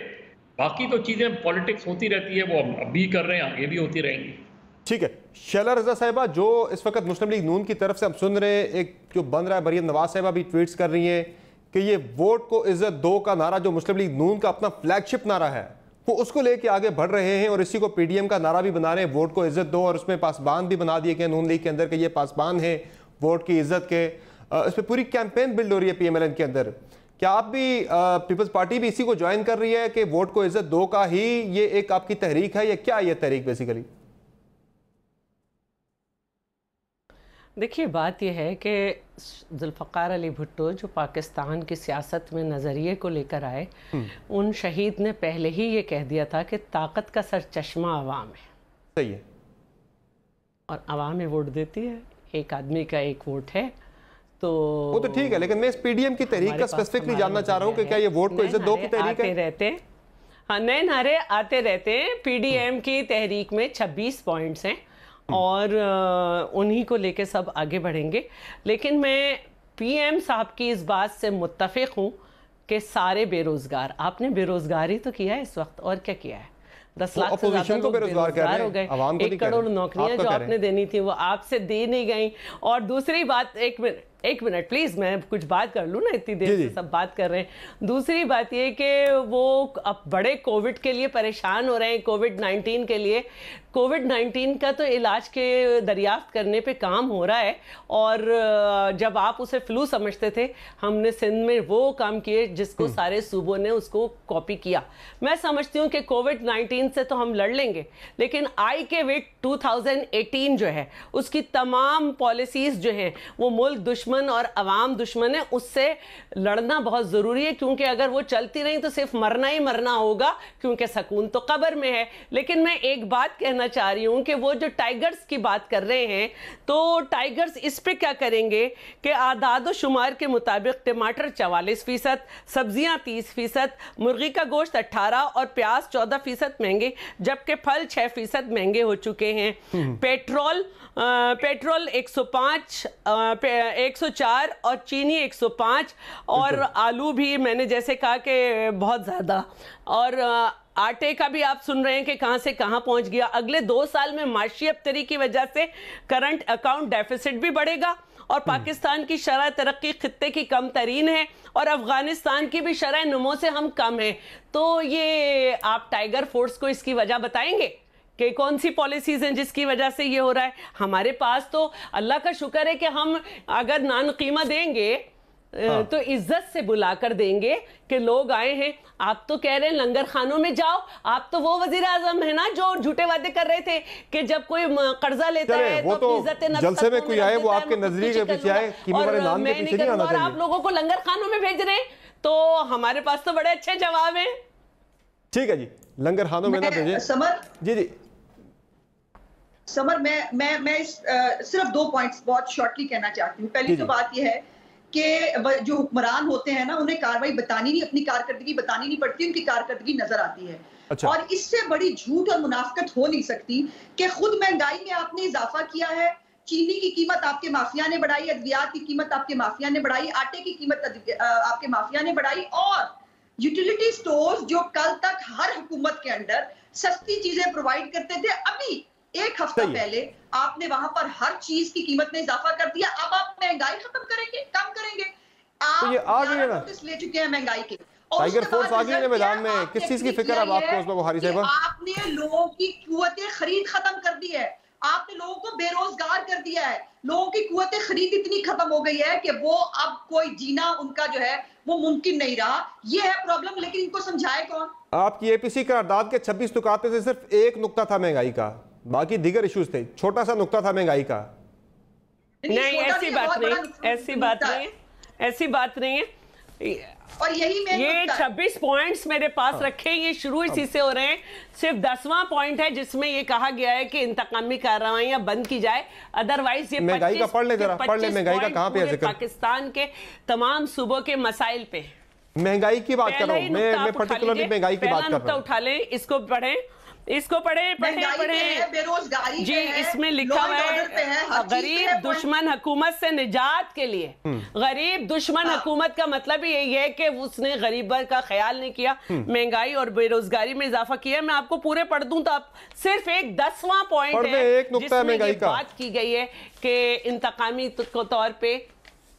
बाकी तो चीजें पॉलिटिक्स होती रहती है, वो अभी कर रहे हैं, आगे भी होती रहेंगी। ठीक है। शैला रजा साहिबा, जो इस वक्त मुस्लिम लीग नून की तरफ से हम सुन रहे हैं, एक जो बन रहा है, मरियम नवाज साहिबा भी ट्वीट्स कर रही हैं कि ये वोट को इज्जत दो का नारा जो मुस्लिम लीग नून का अपना फ्लैगशिप नारा है, वो उसको लेके आगे बढ़ रहे हैं और इसी को PDM का नारा भी बना रहे हैं, वोट को इज्जत दो। और उसमें पासबान भी बना दिए गए नून लीग के अंदर कि ये पासबान है वोट की इज्जत के। इस पर पूरी कैंपेन बिल्ड हो रही है PMLN के अंदर। क्या आप भी, पीपल्स पार्टी भी इसी को ज्वाइन कर रही है कि वोट को इज्जत दो का ही ये एक आपकी तहरीक है, या क्या ये तहरीक बेसिकली? देखिए, बात यह है कि जुल्फ़िकार अली भुट्टो जो पाकिस्तान की सियासत में नज़रिए को लेकर आए, उन शहीद ने पहले ही ये कह दिया था कि ताकत का सरचश्मा अवाम है। सही है। और अवाम ही वोट देती है, एक आदमी का एक वोट है, तो वो तो ठीक है। लेकिन मैं इस PDM की तहरीक का स्पेसिफिकली जानना चाह रहा हूँ कि क्या ये वोट को इज्जत दो की तहरीक है? रहते हैं, हाँ, नए नारे आते रहते हैं। PDM की तहरीक में 26 पॉइंट्स हैं और उन्हीं को लेके सब आगे बढ़ेंगे। लेकिन मैं PM साहब की इस बात से मुत्तफिक हूँ कि सारे बेरोजगार, आपने बेरोजगार ही तो किया है इस वक्त, और क्या किया है? 10 लाख से ज्यादा लोग बेरोजगार हो गए। 1 करोड़ नौकरियां जो आपने देनी थी वो आपसे दी नहीं गई। और दूसरी बात, एक मिनट प्लीज, मैं कुछ बात कर लूँ ना, इतनी देर से सब बात कर रहे हैं। दूसरी बात ये कि वो अब बड़े कोविड के लिए परेशान हो रहे हैं, कोविड-19 के लिए। कोविड-19 का तो इलाज के दरियाफ्त करने पे काम हो रहा है, और जब आप उसे फ्लू समझते थे, हमने सिंध में वो काम किए जिसको सारे सूबों ने उसको कॉपी किया। मैं समझती हूँ कि कोविड-19 से तो हम लड़ लेंगे, लेकिन आई के विट 2018 जो है, उसकी तमाम पॉलिसीज जो हैं वो मुल्क दुश्मन और अवाम दुश्मन है, उससे लड़ना बहुत ज़रूरी है। क्योंकि अगर वो चलती रही तो सिर्फ मरना ही मरना होगा, क्योंकि सुकून तो कब्र में है। लेकिन मैं एक बात कहना चाह रही हूं कि वो जो टाइगर्स की बात कर रहे हैं, तो टाइगर्स इस पे क्या करेंगे कि आदाद शुमार के मुताबिक टमाटर 44%, सब्जियां 30%, मुर्गी का गोश्त 18% और प्याज 14% महंगे, जबकि फल 6% महंगे हो चुके हैं। पेट्रोल 105, 104 और चीनी 105, और आलू भी मैंने जैसे कहा कि बहुत ज़्यादा, और आटे का भी आप सुन रहे हैं कि कहां से कहां पहुंच गया। अगले 2 साल में माशी अबतरी की वजह से करंट अकाउंट डेफिसिट भी बढ़ेगा और पाकिस्तान की शरह तरक्की खित्ते की कम तरीन है और अफगानिस्तान की भी शरह नमो से हम कम हैं। तो ये आप टाइगर फोर्स को इसकी वजह बताएंगे कि कौन सी पॉलिसीज हैं जिसकी वजह से ये हो रहा है? हमारे पास तो अल्लाह का शुक्र है कि हम अगर नान कीमा देंगे तो इज्जत से बुलाकर देंगे कि लोग आए हैं। आप तो कह रहे हैं लंगर खानों में जाओ, आप तो वो वजीर आजम है ना जो झूठे वादे कर रहे थे कि जब कोई कर्जा लेता है वो तो जलसे में कोई आए वो आपके नजरिए के पीछे आए, कीमे वाले नाम के पीछे नहीं आना चाहिए। आप लोगों को लंगर खानों में भेज रहे हैं, तो हमारे पास तो बड़े अच्छे जवाब हैं। ठीक है जी, लंगर खानों में ना भेजें। समर जी समर मैं सिर्फ 2 पॉइंट्स बहुत शॉर्टली कहना चाहती हूँ। पहली तो बात यह है कि जो हुक्मरान होते हैं ना, उन्हें कार्रवाई बतानी नहीं, अपनी कारकर्दगी बतानी नहीं पड़ती, उनकी कारकर्दगी नजर आती है। अच्छा। और इससे बड़ी झूठ और मुनाफिकत हो नहीं सकती कि खुद महंगाई में आपने इजाफा किया है, चीनी की कीमत आपके माफिया ने बढ़ाई, अद्वियात की कीमत आपके माफिया ने बढ़ाई, आटे की कीमत आपके माफिया ने बढ़ाई, और यूटिलिटी स्टोर्स जो कल तक हर हुकूमत के अंदर सस्ती चीजें प्रोवाइड करते थे, अभी एक हफ्ता पहले आपने वहां पर हर चीज की कीमत में इजाफा कर दिया। अब आप महंगाई खत्म करेंगे, कम करेंगे? आप तो ये आ गई है ना, ले चुके हैं महंगाई के। टाइगर फोर्स आ गई है मैदान में। किस चीज की फिक्र है आपको उसमें बुखारी साहब? आपने लोगों की कुव्वत खरीद खत्म कर दी है, आपने लोगों को बेरोजगार कर दिया है, लोगों की कुव्वत खरीद इतनी खत्म हो गई है कि वो अब कोई जीना उनका जो है वो मुमकिन नहीं रहा। ये है प्रॉब्लम, लेकिन इनको समझाए कौन? आपकी एपीसी करारदाद के 26 नुकात में से सिर्फ एक नुक्ता था महंगाई का, बाकी दीगर इश्यूज थे। छोटा सा नुक्ता था महंगाई का। नहीं, ऐसी बात नहीं, ऐसी बात नहीं, ऐसी बात नहीं है। और यही ये 26 पॉइंट्स मेरे पास रखे, ये शुरू इसी से हो रहे हैं। सिर्फ 10वां पॉइंट है जिसमें ये कहा गया है कि इंतकामी कार्रवाइयां बंद की जाए, अदरवाइज ये महंगाई का पढ़ ले जरा, पढ़ ले महंगाई का कहां पे है जिक्र? पाकिस्तान के तमाम सूबों के मसाइल पे महंगाई की बात कर रहा हूं मैं पर्टिकुलरली महंगाई की बात कर रहा हूं। उठा लें, इसको पढ़ें, इसको पढ़े बेरोजगारी जी। इसमें लिखा हुआ है गरीब दुश्मन हुकूमत से निजात के लिए। गरीब दुश्मन हुकूमत का मतलब यही है कि उसने गरीब का ख्याल नहीं किया, महंगाई और बेरोजगारी में इजाफा किया। मैं आपको पूरे पढ़ दूं तो आप सिर्फ एक 10वां पॉइंट है जिसमें बात की गई है कि इंतकामी तौर पे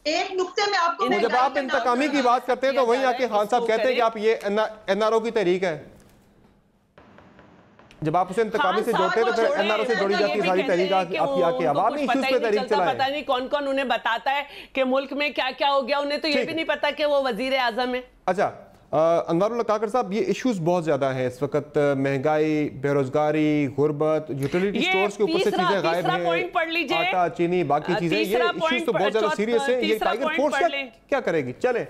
एक नुक्ते में आपको जब आप इंतकामी की बात करते हैं तो वहीं आके खान साहब कहते हैं कि आप ये एनआरओ की तहरीक है। जब आप उसे इंतकामी से जोड़ते हैं तो फिर एनआरओ से जोड़ी जाती है सारी तहरीक आपकी आके अवामी इश्यूज पे तहरीक चलाएं। पता नहीं कौन कौन उन्हें बताता है कि मुल्क में क्या क्या हो गया, उन्हें तो ये भी नहीं पता कि वो वजीर आजम है। अच्छा अनवारुल्लाह काकर साहब, ये इश्यूज बहुत ज्यादा हैं इस वक्त, महंगाई, बेरोजगारी, गुर्बत, यूटिलिटी स्टोर्स के ऊपर से चीजें गायब हैं, आटा चीनी बाकी चीजें, ये इश्यूज तो बहुत ज्यादा सीरियस है। ये टाइगर फोर्स क्या करेगी? चले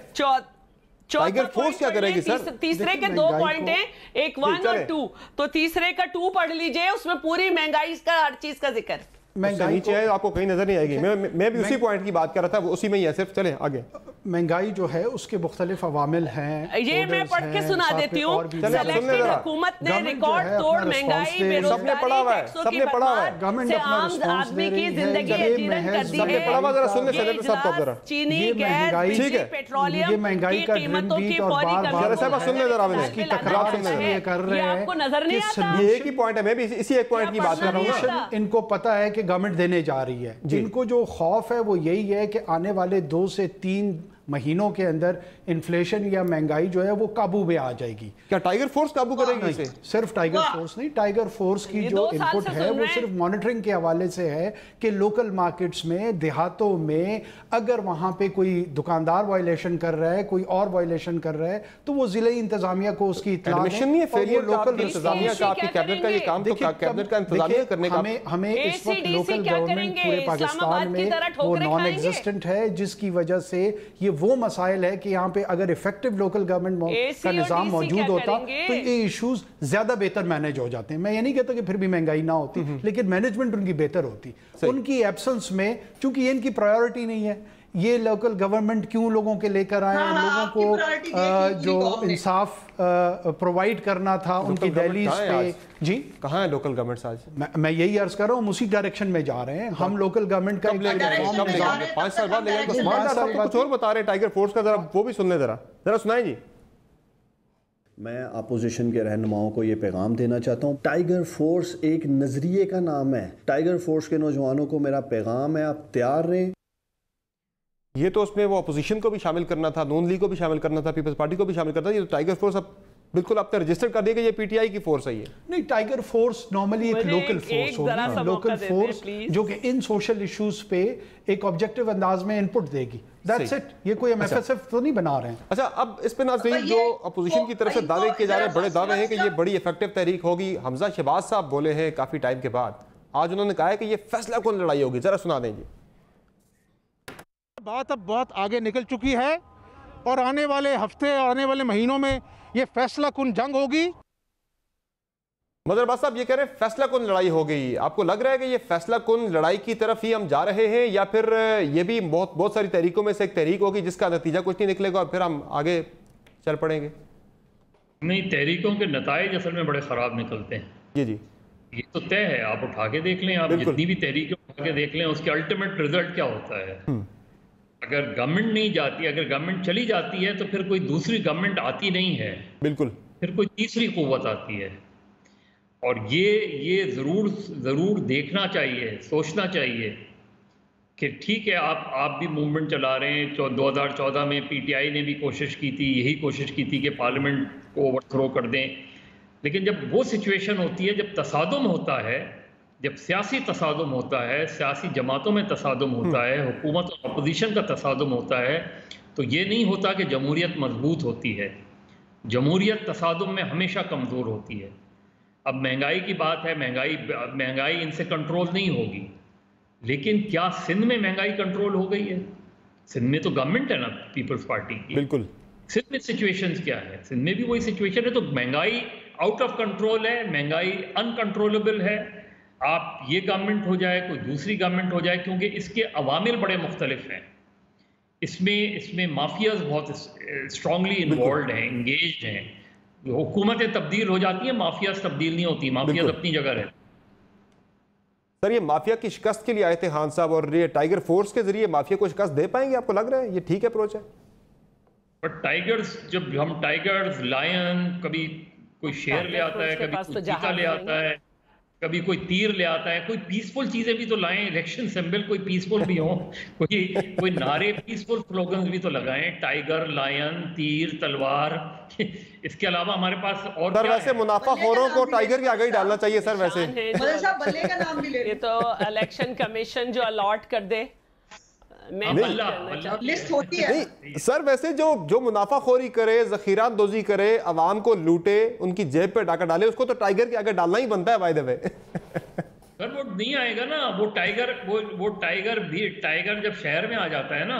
टाइगर फोर्स क्या करेगी सर? तीसरे के 2 पॉइंट हैं, एक 1 और 2, तो तीसरे का 2 पढ़ लीजिए, उसमें पूरी महंगाई का हर चीज का जिक्र। महंगाई नीचे है, आपको कहीं नजर नहीं आएगी। मैं भी उसी पॉइंट की बात कर रहा था, उसी में ही है सिर्फ। चले आगे। महंगाई जो है उसके मुख्तलिफ अवामिल हैं, ये मैं पढ़ के सुना देती हूँ। सेलेक्टेड हुकूमत ने रिकॉर्ड तोड़ महंगाई, सबने पढ़ा हुआ है, सबने पढ़ा हुआ है, गवर्नमेंट अपना रिस्पांस दे रही है। सबने पढ़ा हुआ, जरा सुनने सेनेटर साहब को जरा। चीनी, गैस, ठीक है, पेट्रोलियम, ये महंगाई का कीमतों की फौरी साहब सुनने जरा इसकी तकरार इसलिए कर रहे हैं, आपको नजर नहीं आता? ये एक ही पॉइंट है, मैं भी इसी एक पॉइंट की बात कर रहा हूँ। इनको पता है कि गवर्नमेंट देने जा रही है, इनको जो खौफ है वो यही है कि आने वाले 2 से 3 महीनों के अंदर इन्फ्लेशन या महंगाई जो है वो काबू में आ जाएगी। क्या टाइगर फोर्स काबू करेगी इसे? सिर्फ टाइगर फोर्स नहीं, टाइगर फोर्स की जो इनपुट है वो सिर्फ मॉनिटरिंग के हवाले से है कि लोकल मार्केट्स में, देहातों में अगर वहां पे कोई दुकानदार वायलेशन कर रहा है, कोई और वायलेशन कर रहा है, तो वो जिले इंतजामिया को उसकी इत्तला दें। लोकल इंतजामिया का, आपकी कैबिनेट का ये काम तो कैबिनेट का इंतजामिया करने का। हमें इस वक्त लोकल गवर्नमेंट पूरे पाकिस्तान में वो नॉन एग्जिस्टेंट है, जिसकी वजह से ये वो मसाइल है कि यहाँ पे अगर इफेक्टिव लोकल गवर्नमेंट का निजाम मौजूद होता तो ये इश्यूज ज्यादा बेहतर मैनेज हो जाते हैं। मैं ये नहीं कहता कि फिर भी महंगाई ना होती, लेकिन मैनेजमेंट उनकी बेहतर होती। उनकी एब्सेंस में, चूंकि ये इनकी प्रायोरिटी नहीं है, ये लोकल गवर्नमेंट क्यों लोगों के लेकर आए, लोगों को जो इंसाफ प्रोवाइड करना था उनकी दहलीज पे। जी कहाँ है लोकल गवर्नमेंट आज? मैं यही अर्ज कर रहा हूँ, उसी डायरेक्शन में जा रहे हैं हम। लोकल गवर्नमेंट का 5 साल बाद कुछ और बता रहे टाइगर फोर्स का, जरा वो भी सुनने, जरा सुनाए जी। मैं अपोजिशन के रहनुमाओं को ये पैगाम देना चाहता हूँ, टाइगर फोर्स एक नज़रिए का नाम है। टाइगर फोर्स के नौजवानों को मेरा पैगाम है, आप तैयार रहें, ये तो उसमें वो अपोजिशन को भी शामिल करना था, नून लीग को भी शामिल करना था, पीपल्स पार्टी को भी शामिल करना था। ये तो टाइगर फोर्स अब बिल्कुल आपने रजिस्टर कर दिया कि ये पीटीआई की फोर्स है। ये नहीं, टाइगर फोर्स नॉर्मली एक लोकल फोर्स होगी, लोकल फोर्स जो कि इन सोशल इश्यूज पे एक ऑब्जेक्टिव अंदाज में इनपुट देगी। That's it. ये कोई एमएफएसएफ तो नहीं बना रहे हैं। अच्छा, अब इस पे नाज़रीन जो अपोजिशन की तरफ से दावे किए जा रहे हैं, बड़े दावे हैं कि ये बड़ी इफेक्टिव तहरीक होगी। हमजा शहबाज साहब बोले हैं काफी टाइम के बाद, आज उन्होंने कहा है कि ये फैसला कौन लड़ाई होगी, जरा सुना देंगे। बात अब बहुत आगे निकल चुकी है और आने वाले हफ्ते, आने वाले महीनों में ये फैसला कुन जंग होगी। मदरबाज साहब ये कह रहे हैं फैसला कुन लड़ाई हो गई। आपको लग रहा है कि ये फैसला कुन लड़ाई की तरफ ही हम जा रहे हैं, या फिर ये भी बहुत सारी तहरीकों में से एक तहरीक होगी जिसका नतीजा कुछ नहीं निकलेगा और फिर हम आगे चल पड़ेंगे? नहीं, तहरीकों के नताइज असल में बड़े ख़राब निकलते हैं। जी, ये तो तय है, आप उठा के देख लें, आप जितनी भी तहरीकें उठा के देख लें, उसके अल्टीमेट रिजल्ट क्या होता है। अगर गवर्नमेंट नहीं जाती, अगर गवर्नमेंट चली जाती है तो फिर कोई दूसरी गवर्नमेंट आती नहीं है, बिल्कुल, फिर कोई तीसरी कुव्वत आती है। और ये ज़रूर देखना चाहिए, सोचना चाहिए कि ठीक है, आप भी मूवमेंट चला रहे हैं। 2014 में पीटीआई ने भी कोशिश की थी, यही कोशिश की थी कि पार्लियामेंट को ओवरथ्रो कर दें। लेकिन जब वो सिचुएशन होती है, जब तसादुम होता है, जब सियासी तसादुम होता है, सियासी जमातों में तसादुम होता है, हुकूमत और अपोजिशन का तसादुम होता है, तो ये नहीं होता कि जमहूरियत मजबूत होती है। जमहूरियत तसादुम में हमेशा कमज़ोर होती है। अब महंगाई की बात है, महंगाई इनसे कंट्रोल नहीं होगी, लेकिन क्या सिंध में महंगाई कंट्रोल हो गई है? सिंध में तो गवर्नमेंट है ना पीपल्स पार्टी की। बिल्कुल। सिंध में सिचुएशंस क्या है? सिंध में भी वही सिचुएशन है। तो महंगाई आउट ऑफ कंट्रोल है, महंगाई अनकंट्रोलेबल है। आप ये गवर्नमेंट हो जाए, कोई दूसरी गवर्नमेंट हो जाए, क्योंकि इसके अवामिल बड़े मुख्तलिफ हैं। इसमें माफियाज बहुत स्ट्रांगली इन्वॉल्व हैं, एंगेज्ड हैं। हुकूमतें तब्दील हो जाती हैं, माफियाज तब्दील नहीं होती, माफियाज अपनी जगह रहते। सर, ये माफिया की शिकस्त के लिए आए थे खान साहब, और ये टाइगर फोर्स के जरिए माफिया को शिकस्त दे पाएंगे? आपको लग रहा है ये ठीक अप्रोच है? बट टाइगर्स, जब हम टाइगर्स, लायन, कभी कोई शेर ले आता है, कभी कोई चीता ले आता है, कभी कोई तीर ले आता है। कोई पीसफुल चीजें भी तो लाएं, इलेक्शन सिंबल कोई पीसफुल भी हो, कोई नारे, पीसफुल स्लोगन्स भी तो लगाएं। टाइगर, लायन, तीर, तलवार, इसके अलावा हमारे पास और सर वैसे मुनाफाखोरों को टाइगर के आगे ही डालना चाहिए सर। वैसे बल्ले का नाम भी ले, ये तो इलेक्शन कमीशन जो अलॉट कर दे, लिस्ट होती है। नहीं सर, वैसे जो मुनाफाखोरी करे, जखीरांदोजी करे, अवाम को लूटे, उनकी जेब पे डाका डाले, उसको तो टाइगर के आगे डालना ही बनता है बाय द वे। सर वो नहीं आएगा ना, वो टाइगर भी, टाइगर जब शहर में आ जाता है ना,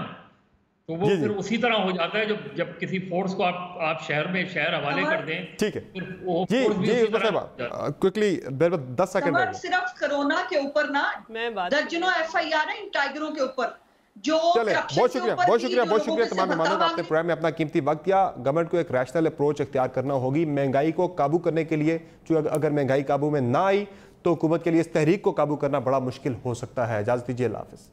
तो वो फिर उसी तरह हो जाता है जब किसी फोर्स को आप शहर हवाले कर दें। ठीक है क्विकली 10 सेकंड। सिर्फ कोरोना के ऊपर ना दर्जनों FIR है इन टाइगरों के ऊपर। चले, बहुत शुक्रिया तमाम मेहमानों का, आपने प्रोग्राम में अपना कीमती वक्त दिया। गवर्नमेंट को एक रैशनल अप्रोच इख्तियार करना होगी महंगाई को काबू करने के लिए। जो अगर महंगाई काबू में ना आई तो हुकूमत के लिए इस तहरीक को काबू करना बड़ा मुश्किल हो सकता है। इजाजत दीजिए, अल्लाह हाफिज़।